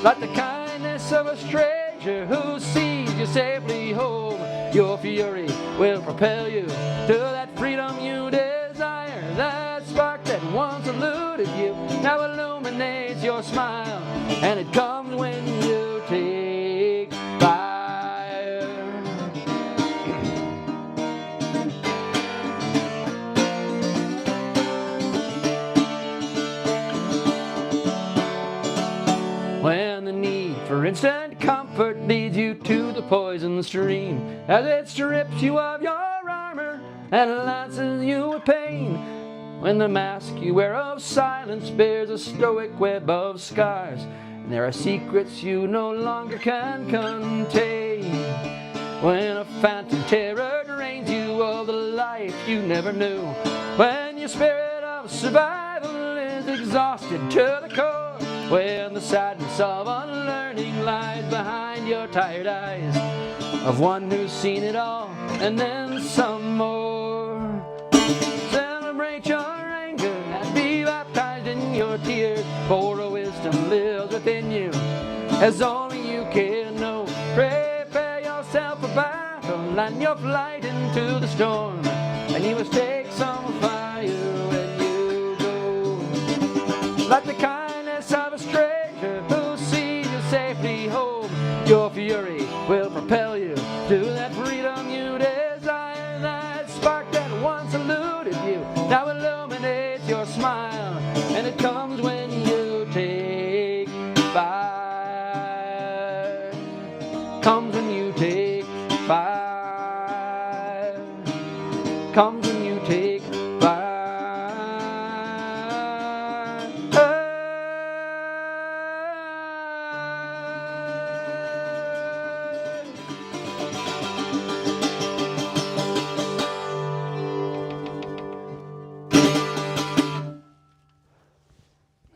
Like the kindness of a stranger who sees you safely home, your fury will propel you to that freedom you desire. That spark that once eluded you now illuminates your smile, and it comes when you take fire. When the need for instant comfort leads you to the poison stream, as it strips you of your armor and lances you with pain, when the mask you wear of silence bears a stoic web of scars, and there are secrets you no longer can contain, when a phantom terror drains you of the life you never knew, when your spirit of survival is exhausted to the core, when the sadness of unlearning lies behind your tired eyes, of one who's seen it all and then some more. Celebrate your anger and be baptized in your tears, for a wisdom lives within you as only you can know. Prepare yourself for battle and your flight into the storm, and you must take some fire when you go. like the kindness of a stranger who sees you safely home. Your fury will propel you to that freedom you desire. That spark that once eluded you now illuminates your smile, and it comes when you take fire. Comes when you take fire. Comes when you take fire.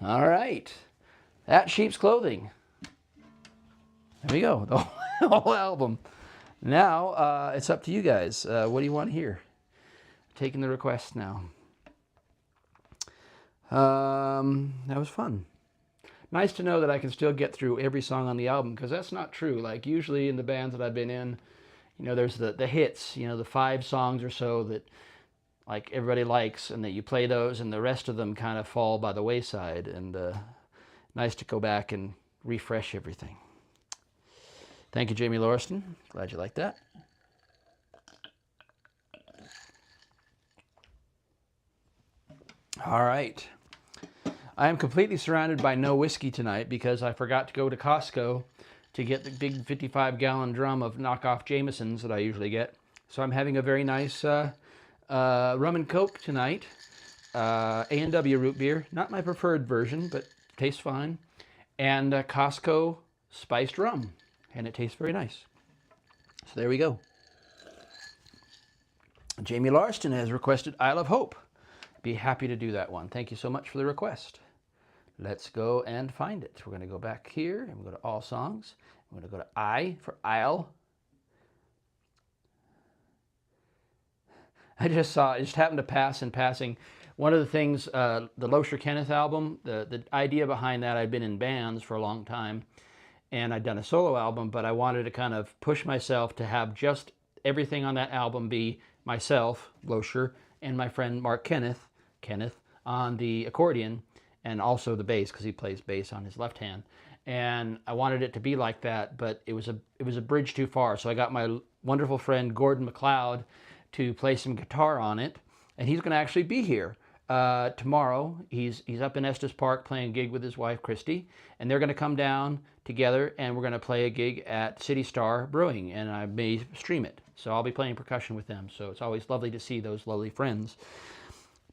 All right, that's Sheep's Clothing. There we go, the whole album. Now it's up to you guys. What do you want to hear? Taking the requests now. That was fun. Nice to know that I can still get through every song on the album, because that's not true. Like usually in the bands that I've been in, you know, there's the hits, you know, the 5 songs or so that like everybody likes, and that you play those, and the rest of them kind of fall by the wayside. And nice to go back and refresh everything. Thank you, Jamie Lauriston. Glad you liked that. All right. I am completely surrounded by no whiskey tonight because I forgot to go to Costco to get the big 55-gallon drum of knockoff Jamesons that I usually get. So I'm having a very nice rum and Coke tonight. A&W root beer. Not my preferred version, but tastes fine. And Costco spiced rum. And it tastes very nice. So there we go. Jamie Larston has requested Isle of Hope. Be happy to do that one. Thank you so much for the request. Let's go and find it. We're going to go back here and we'll go to All Songs. I'm going to go to I for Isle. I just happened to pass in passing. One of the things, the Losher Kenneth album, the idea behind that, I'd been in bands for a long time. And I'd done a solo album, but I wanted to kind of push myself to have just everything on that album be myself, Losher, and my friend Mark Kenneth on the accordion, and also the bass, because he plays bass on his left hand. And I wanted it to be like that, but it was a bridge too far. So I got my wonderful friend Gordon MacLeod to play some guitar on it, and he's going to actually be here tomorrow. He's up in Estes Park playing a gig with his wife Christy, and they're going to come down together, and we're going to play a gig at City Star Brewing, and I may stream it. So I'll be playing percussion with them. So it's always lovely to see those lovely friends.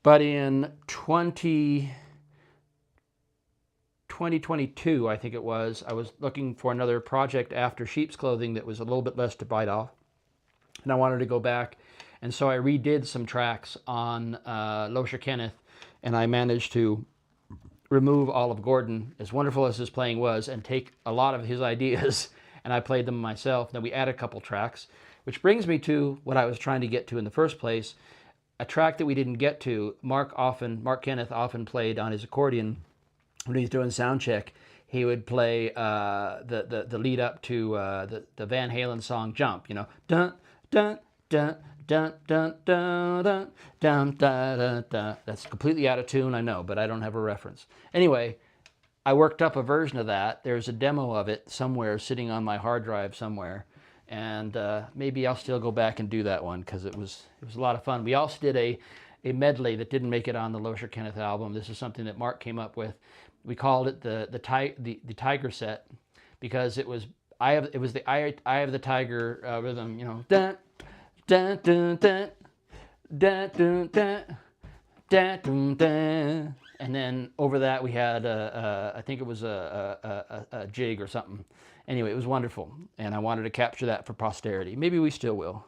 But in 2022, I think it was, I was looking for another project after Sheep's Clothing that was a little bit less to bite off, and I wanted to go back. And so I redid some tracks on Losher Kenneth, and I managed to remove all of Gordon, as wonderful as his playing was, and take a lot of his ideas, and I played them myself. Then we added a couple tracks, which brings me to what I was trying to get to in the first place, a track that we didn't get to. Mark Kenneth often played on his accordion when he's doing sound check. He would play the lead up to the Van Halen song Jump, you know, dun dun dun dun dun dun dun dun dun dun. That's completely out of tune, I know, but I don't have a reference. Anyway, I worked up a version of that. There's a demo of it somewhere sitting on my hard drive somewhere, and maybe I'll still go back and do that one, because it was a lot of fun. We also did a medley that didn't make it on the Losher Kenneth album. This is something that Mark came up with. We called it the Tiger set, because it was the Eye of the Tiger rhythm, you know, dun dun dun dun dun dun dun dun dun dun. And then over that we had I think it was a jig or something. Anyway, it was wonderful, and I wanted to capture that for posterity. Maybe we still will.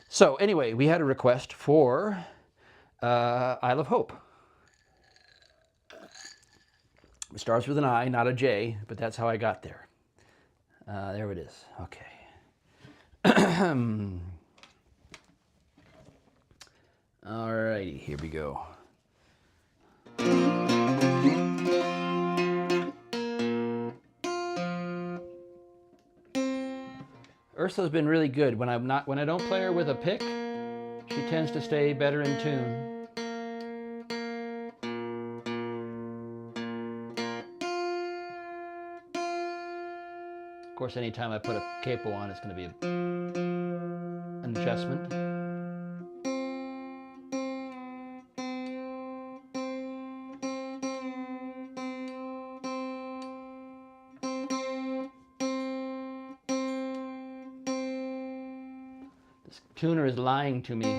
So anyway, we had a request for Isle of Hope. It starts with an I, not a J, but that's how I got there. There it is. Okay. Alrighty, here we go. Ursula's been really good. When I don't play her with a pick, she tends to stay better in tune. course, anytime I put a capo on, it's going to be an adjustment. This tuner is lying to me.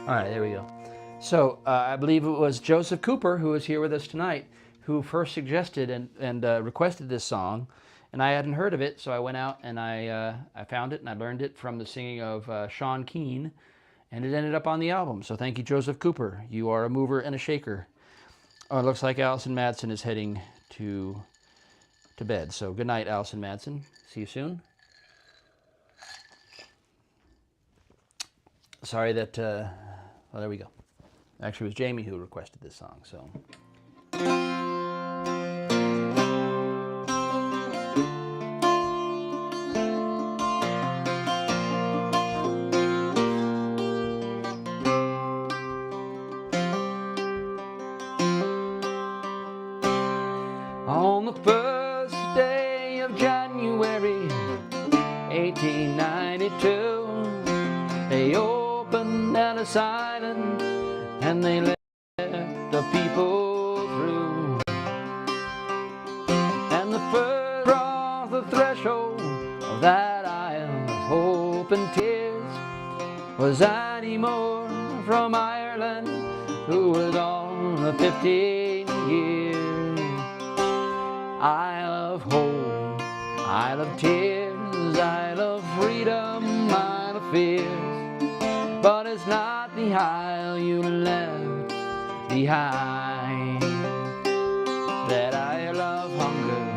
All right, there we go. So I believe it was Joseph Cooper, who is here with us tonight, who first suggested and requested this song. And I hadn't heard of it, so I went out and I found it and I learned it from the singing of Sean Keane, and it ended up on the album. So thank you, Joseph Cooper. You are a mover and a shaker. Oh, it looks like Allison Madsen is heading to bed. So good night, Allison Madsen. See you soon. Sorry that, well, there we go. Actually, it was Jamie who requested this song, so. On the first day of January, 1892, they opened Ellis Island and they let the people through. And the first across the threshold of that isle of hope and tears was Annie Moore from Ireland, who was on the 15 years. Isle of hope, Isle of tears, Isle of freedom, Isle of fears. But it's not the isle you left behind. That isle of hunger,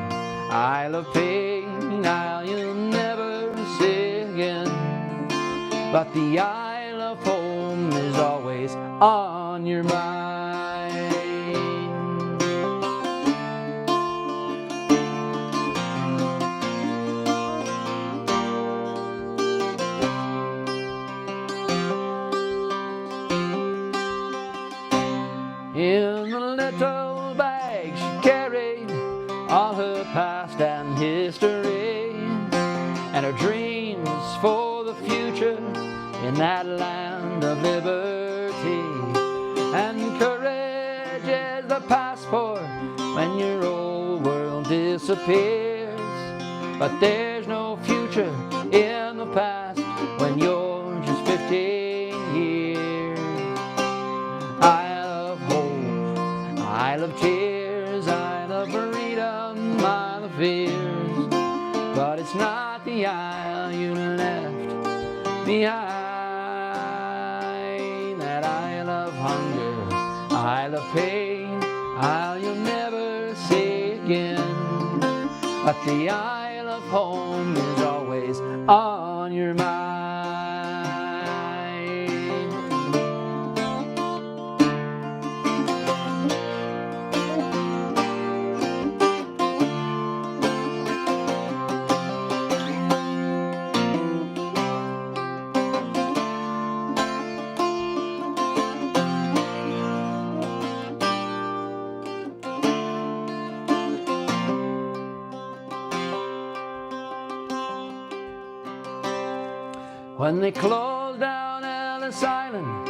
isle of pain, isle you'll never see again. But the isle of home is always on your mind. In the little bag she carried all her past and history, and her dreams for the future in that land of liberty. And courage is the passport when your old world disappears. But there's no future in the past when you're just 15 years. Isle of tears, Isle of freedom, Isle of fears. But it's not the isle you left behind. That isle of hunger, Isle of pain, isle you'll never see again. But the isle of home is always on your mind. When they closed down Ellis Island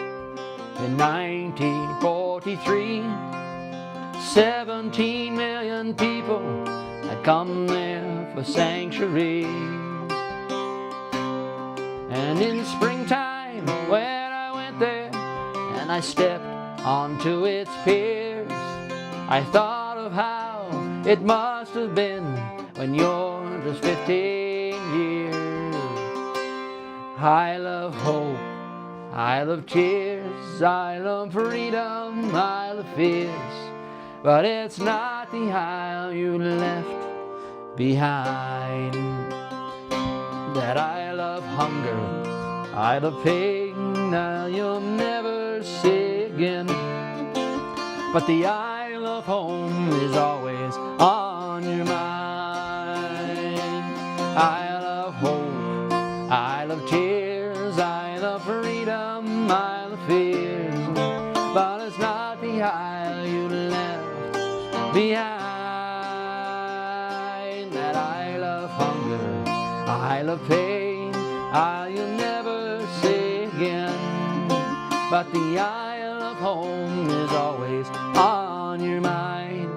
in 1943, 17 million people had come there for sanctuary. And in springtime when I went there and I stepped onto its piers, I thought of how it must have been when you're just 15 years. Isle of hope, Isle of tears, Isle of freedom, Isle of fears. But it's not the isle you left behind. That isle of hunger, Isle of pain, isle you'll never see again. But the isle of home is always on your mind. Isle of hope, Isle of tears, Isle of freedom, Isle of fears. But it's not the isle you left behind. That isle of hunger, isle of pain, I'll never see again. But the isle of home is always on your mind.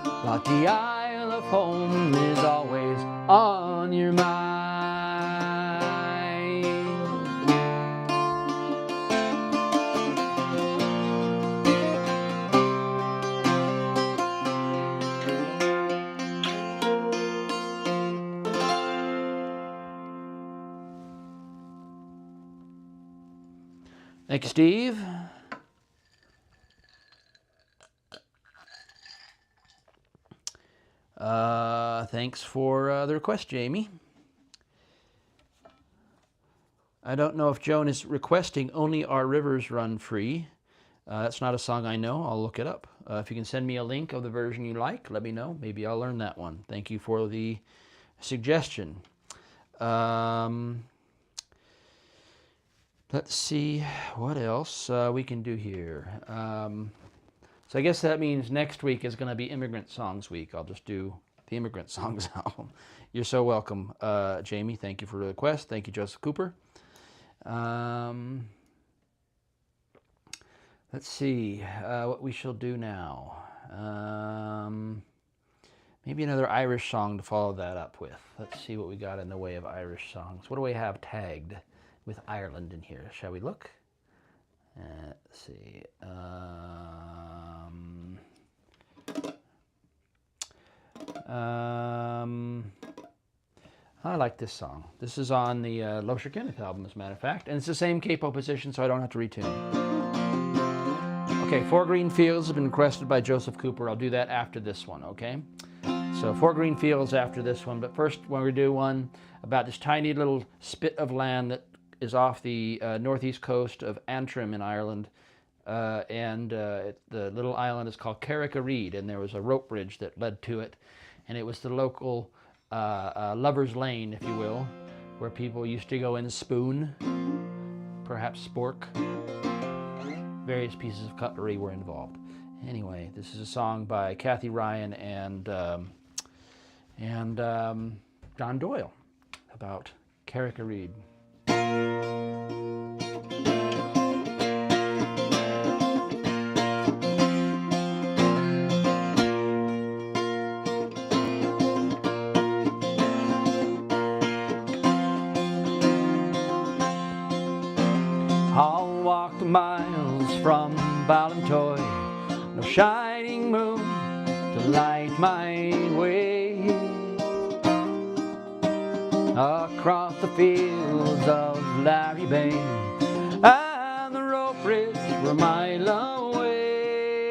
But the isle of home is always on your mind. Thank you, Steve. Thanks for the request, Jamie. I don't know if Joan is requesting Only Our Rivers Run Free. That's not a song I know. I'll look it up. If you can send me a link of the version you like, let me know. Maybe I'll learn that one. Thank you for the suggestion. Let's see what else we can do here. So I guess that means next week is going to be Immigrant Songs Week. I'll just do the Immigrant Songs album. You're so welcome, Jamie. Thank you for the request. Thank you, Joseph Cooper. Let's see what we shall do now. Maybe another Irish song to follow that up with. Let's see what we got in the way of Irish songs. What do we have tagged with Ireland in here? Shall we look? Let's see. I like this song. This is on the Losher Kenneth album, as a matter of fact. And it's the same capo position, so I don't have to retune. Okay, Four Green Fields has been requested by Joseph Cooper. I'll do that after this one, okay? So Four Green Fields after this one. But first, we're going to do one about this tiny little spit of land that is off the northeast coast of Antrim in Ireland. The little island is called Carrick-a-Reid, and there was a rope bridge that led to it. And it was the local lover's lane, if you will, where people used to go and spoon, perhaps spork. Various pieces of cutlery were involved. Anyway, this is a song by Kathy Ryan and John Doyle about Carrick-a-Reid. I'll walk the miles from Ballantoy, no shining moon to light my way, across the fields of Larry Bay, and the rope bridge were a mile away.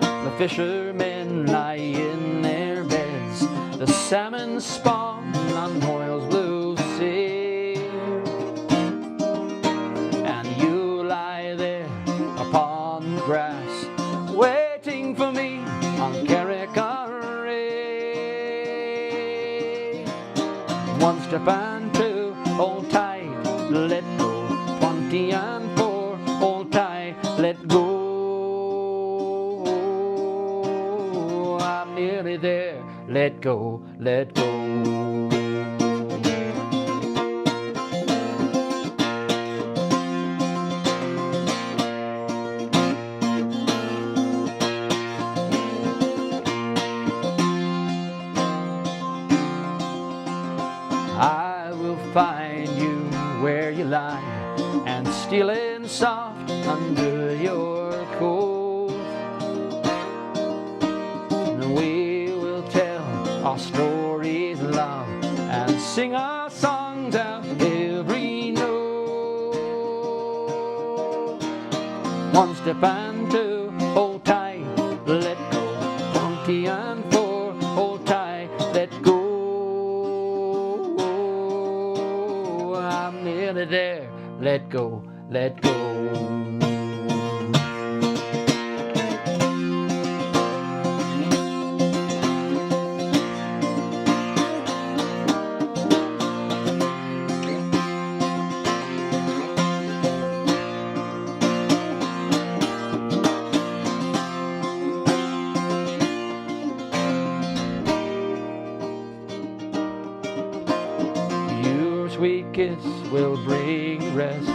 The fishermen lie in their beds, the salmon spawn on Hoyle's blue sea. Grass, waiting for me on Carrick-a-Reid. One step and two, hold tight, let go. 20 and 4, hold tight, let go. I'm nearly there, let go, let go. Find you where you lie, and stealing soft under your coat. And we will tell our stories, love, and sing our songs out every note. One step and two, hold tight, let go. 20 and 4, hold tight, let go. Nearly there, let go, let go. kiss will bring rest.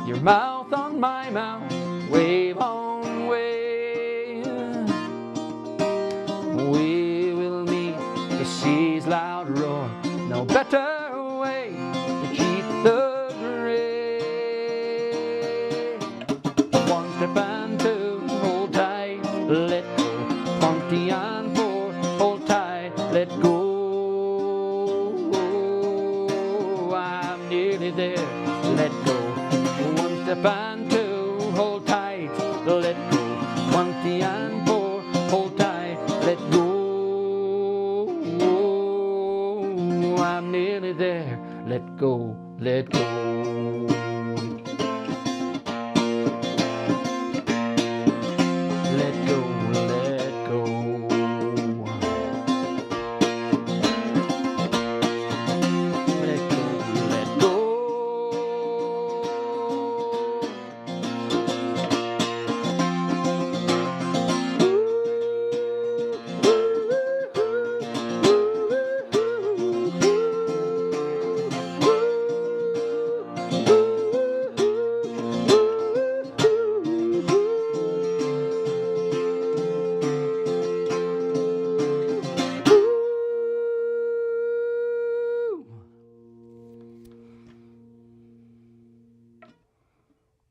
Your mouth on my mouth, wave on wave. We will meet the sea's loud roar. No better way to keep the gray. One step and two, hold tight, let go. 20 and 4, hold tight, let go. I'm nearly there, let go. One step and two, hold tight, let go. 20 and 4, hold tight, let go. I'm nearly there, let go, let go. Let go, let go. Let go, let go.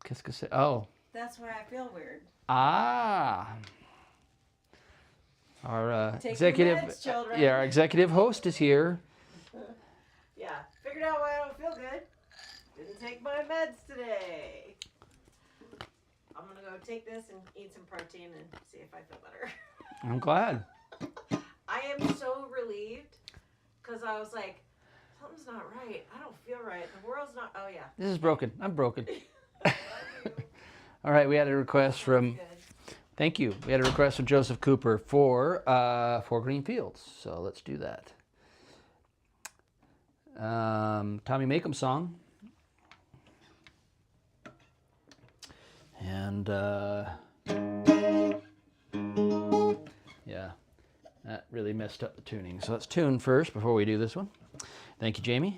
Qu'est-ce que c'est? Oh. That's why I feel weird. Ah. Our Take executive, your meds, children. yeah, our executive host is here. Yeah, figured out why I don't feel good. Didn't take my meds today. I'm gonna go take this and eat some protein and see if I feel better. I'm glad. I am so relieved because I was like, something's not right. I don't feel right. The world's not. Oh yeah. This is broken. I'm broken. All right, we had a request from. Thank you. We had a request from Joseph Cooper for Green Fields. So let's do that. Tommy Makem song. And yeah, that really messed up the tuning. So let's tune first before we do this one. Thank you, Jamie.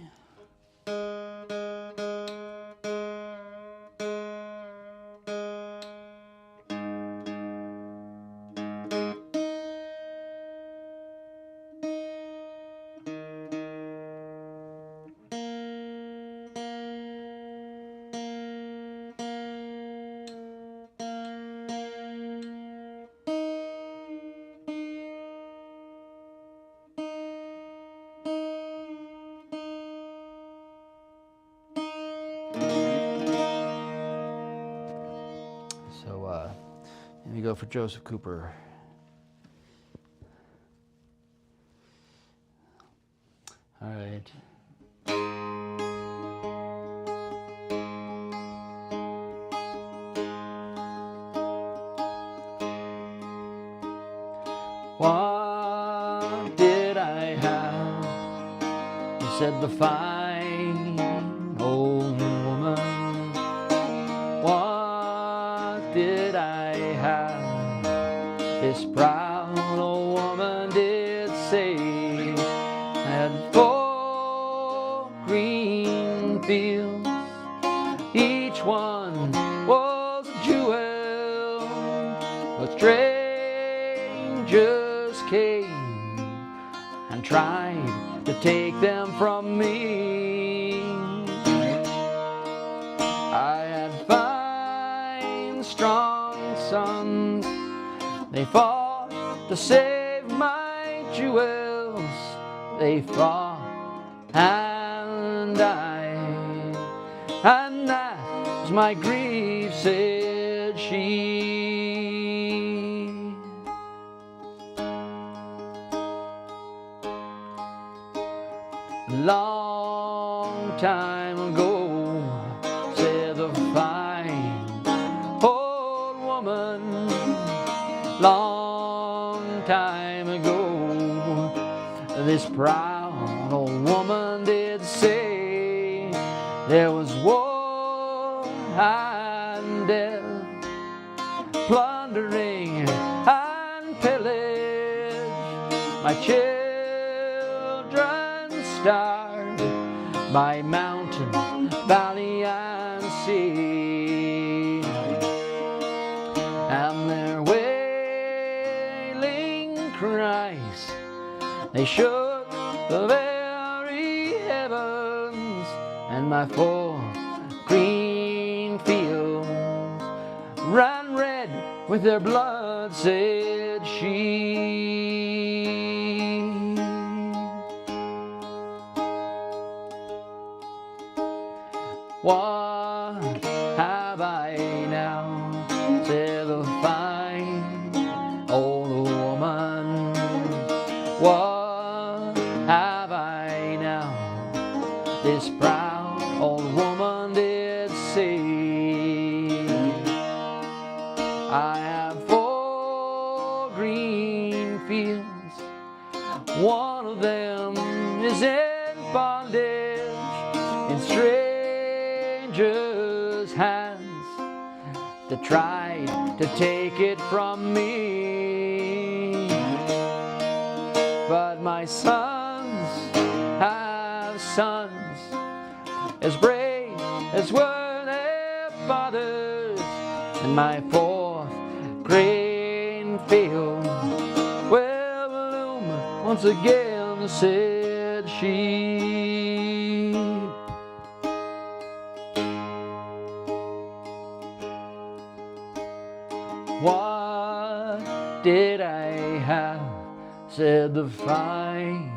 Here we go for Joseph Cooper. All right. What did I have? He said, the fine old woman. What did I have? This proud old woman did say, had 4 green fields, each one was a jewel, but strangers came and tried to take them from me. I had 5 strong sons, they fought to save my jewels, they fought and died, and that was my grief, said she. Long time ago, said the fine old woman. Long time ago, this proud old woman did say, there was war and death, plundering and pillage. My children starved by mountains mountain, valley, and sea. And their wailing cries, they shook the very heavens, and my 4 green fields ran red with their blood, said she. What have I now, said the fine old woman? What have I now, this proud old woman did say? I have 4 green fields, one of them is in bondage, in strangers' hands that tried to take it from me. But my sons have sons as brave as were their fathers, and my 4th grain field will bloom once again, said she. What did I have, said the fine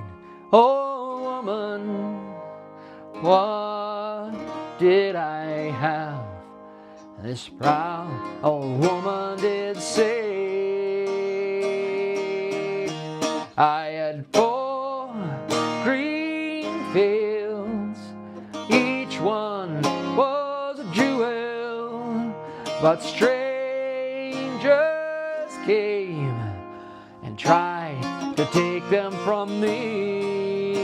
old woman? What did I have, this proud old woman did say? I had 4 green fields, each one was a jewel, but strangers came and tried to take them from me.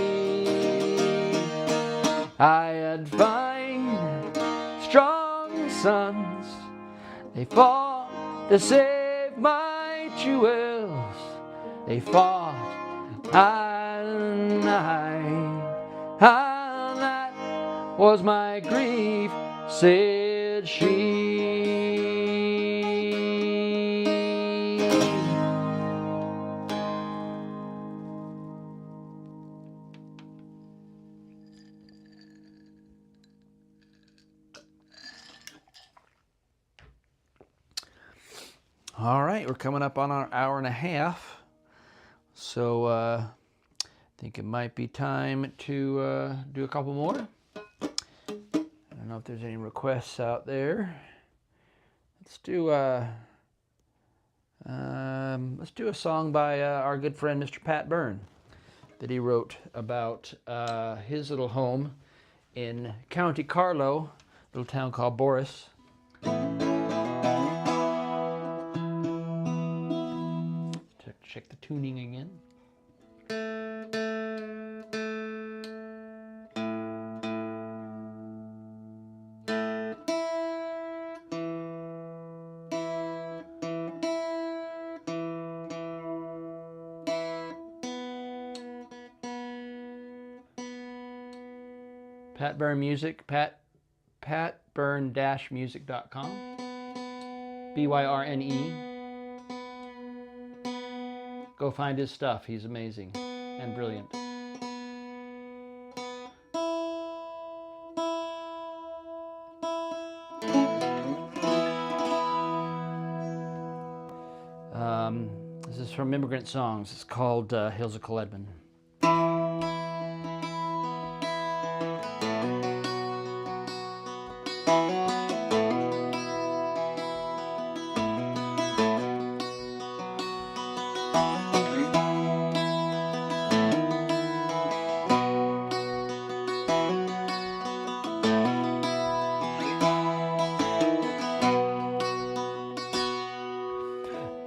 I had fine, strong sons, they fought to save my jewels, they fought and that was my grief, said she. All right, we're coming up on our hour and a half, so I think it might be time to do a couple more. I don't know if there's any requests out there. Let's do a song by our good friend Mr. Pat Byrne that he wrote about his little home in County Carlow, a little town called Boris. Check the tuning again. Pat Byrne Music, patbyrne-music.com, BYRNE. Go find his stuff. He's amazing and brilliant. This is from Immigrant Songs. It's called Hills of Coledman.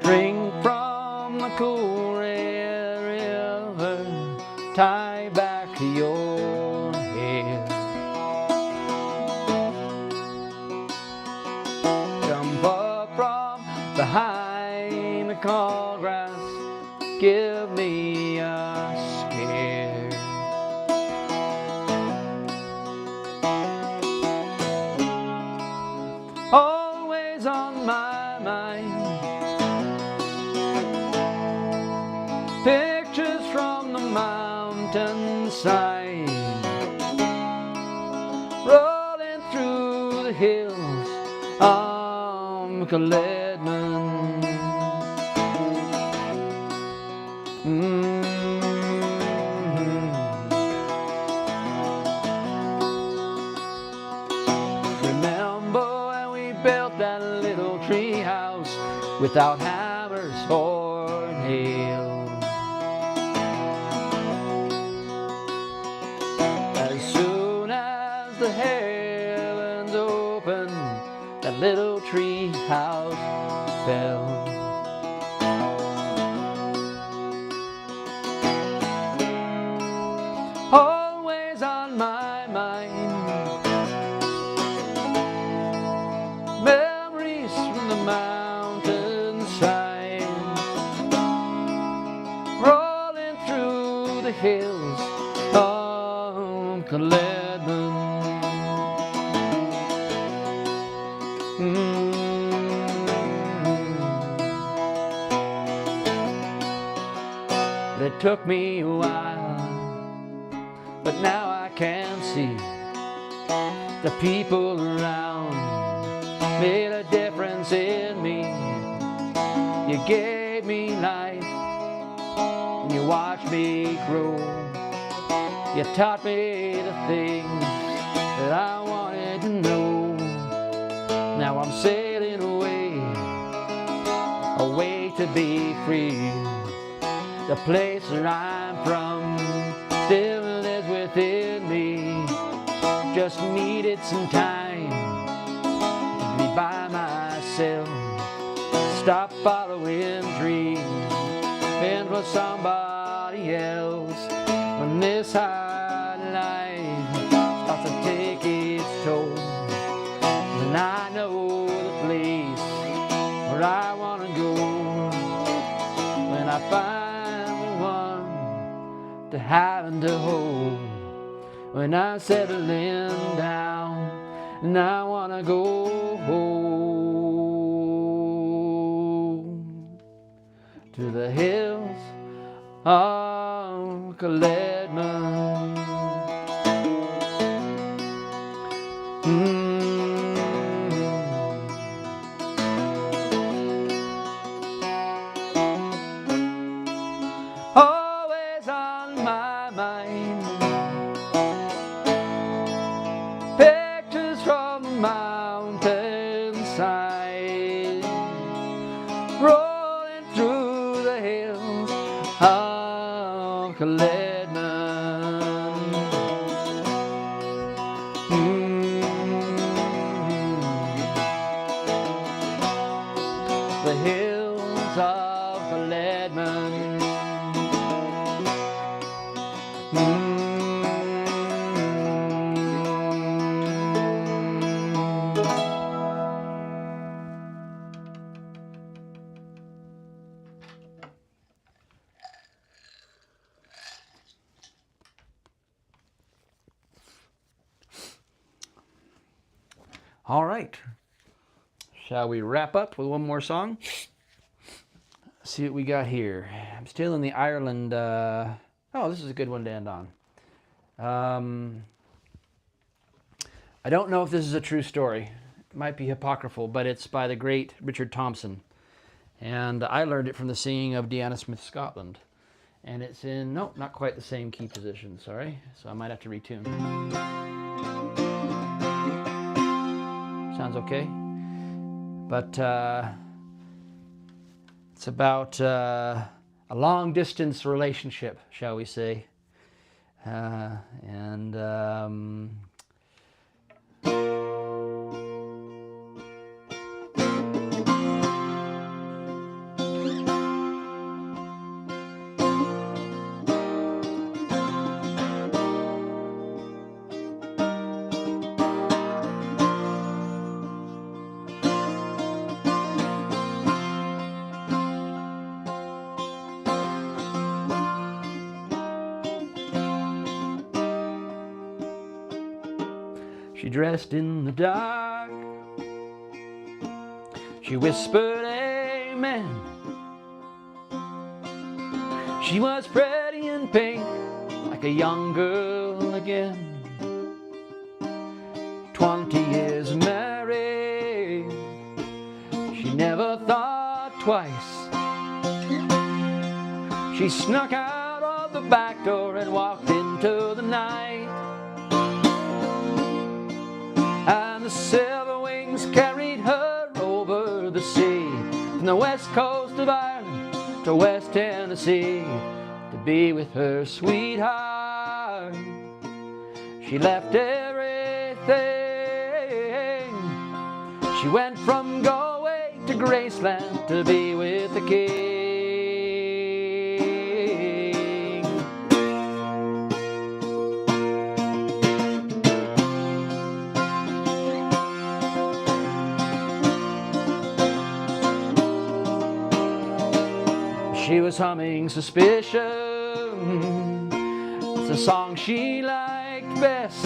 Drink from the cool red river, tie back your hair. Jump up from behind the tall grass, give me a scare. hills of Caledman. Remember when we built that little tree house without hammers or nails? As soon as the heavens opened, that little tree house fell. Always on my mind, memories from the mountainside, rolling through the hills of Caledman. It took me a while, but now I can see the people around made a difference in me. You gave me life and you watched me grow. You taught me the things that I wanted to know. Now I'm sailing away, away to be free. The place where I'm from still lives within me. Just needed some time to be by myself. Stop following dreams, been for somebody else. When this hard life starts to take its toll, then I know the place where I want to go. When I find to have and to hold, when I'm settling down and I wanna go home to the hills of Caledman. Always on my mind, pictures from the mountainside, rolling through the hills of Caledman. The hills of Caledman. All right, shall we wrap up with one more song? Let's see what we got here. I'm still in the Ireland. Oh, this is a good one to end on. I don't know if this is a true story. It might be apocryphal, but it's by the great Richard Thompson. And I learned it from the singing of Deanna Smith Scotland. And it's in, no, not quite the same key position, sorry. So I might have to retune. Sounds okay. But it's about a long distance relationship, shall we say. She dressed in the dark. She whispered amen. She was pretty in pink, like a young girl again. 20 years married. twice. She snuck out of the back door and walked into the night. And the silver wings carried her over the sea, from the west coast of Ireland to West Tennessee, to be with her sweetheart. She left everything. She went from Galway to Graceland to be with the king. She was humming Suspicion. It's a song she liked best.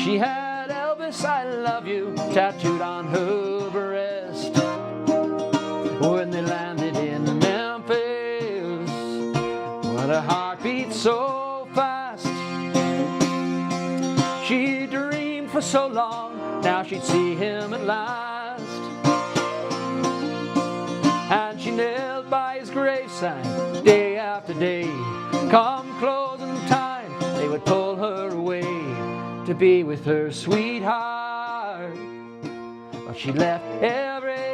She had Elvis, I love you, tattooed on her breast. When they landed in Memphis, what a heart beat so fast. She dreamed for so long, now she'd see him at last. And she knelt by his graveside day after day. Come closing time, they would pull her away to be with her sweetheart. But she left everything.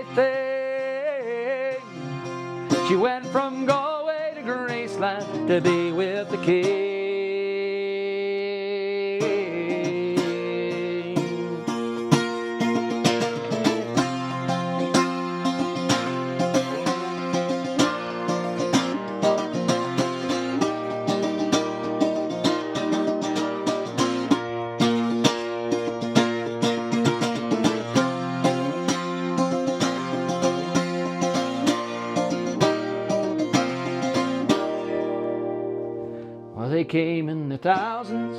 She went from Galway to Graceland to be with the king. They came in the thousands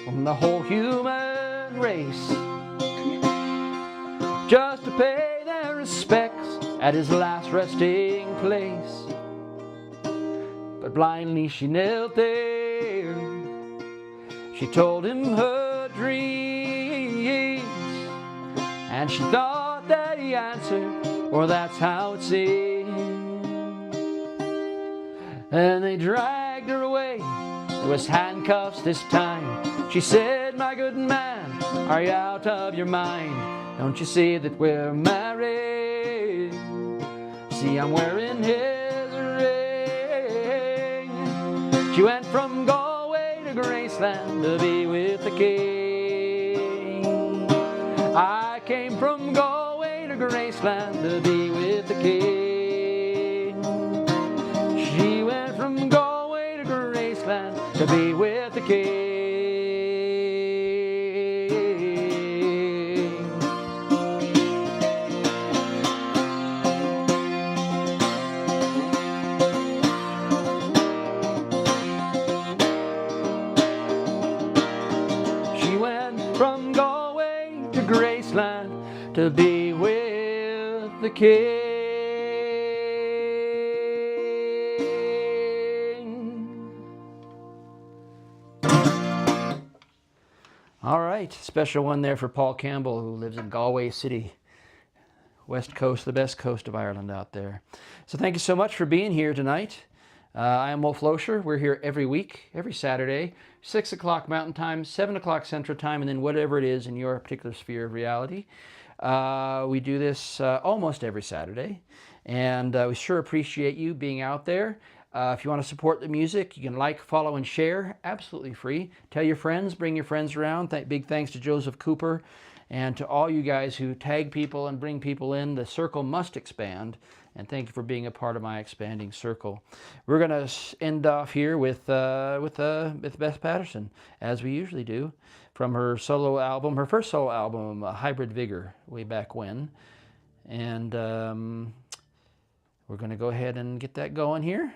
from the whole human race, just to pay their respects at his last resting place. But blindly she knelt there. She told him her dreams, and she thought that he answered, or that's how it seemed. And they dragged her away. There was handcuffs this time. She said, my good man, are you out of your mind? Don't you see that we're married? See, I'm wearing his ring. She went from Galway to Graceland to be with the king. I came from Galway to Graceland to be with the king. She went from Galway to Graceland to be with the king. She went from Galway to Graceland to be with the king. All right, special one there for Paul Campbell, who lives in Galway City, west coast, the best coast of Ireland out there. So thank you so much for being here tonight. I am Wolf Loescher. We're here every week, every Saturday, 6 o'clock Mountain Time, 7 o'clock Central Time, and then whatever it is in your particular sphere of reality. We do this almost every Saturday, and we sure appreciate you being out there. If you want to support the music, you can like, follow, and share. Absolutely free. Tell your friends, bring your friends around. Big thanks to Joseph Cooper and to all you guys who tag people and bring people in. The circle must expand, and thank you for being a part of my expanding circle. We're going to end off here with Beth Patterson, as we usually do, from her solo album, her first solo album, Hybrid Vigor, way back when. And we're going to go ahead and get that going here.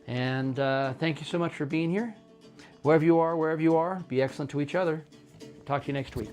And thank you so much for being here. Wherever you are, be excellent to each other. Talk to you next week.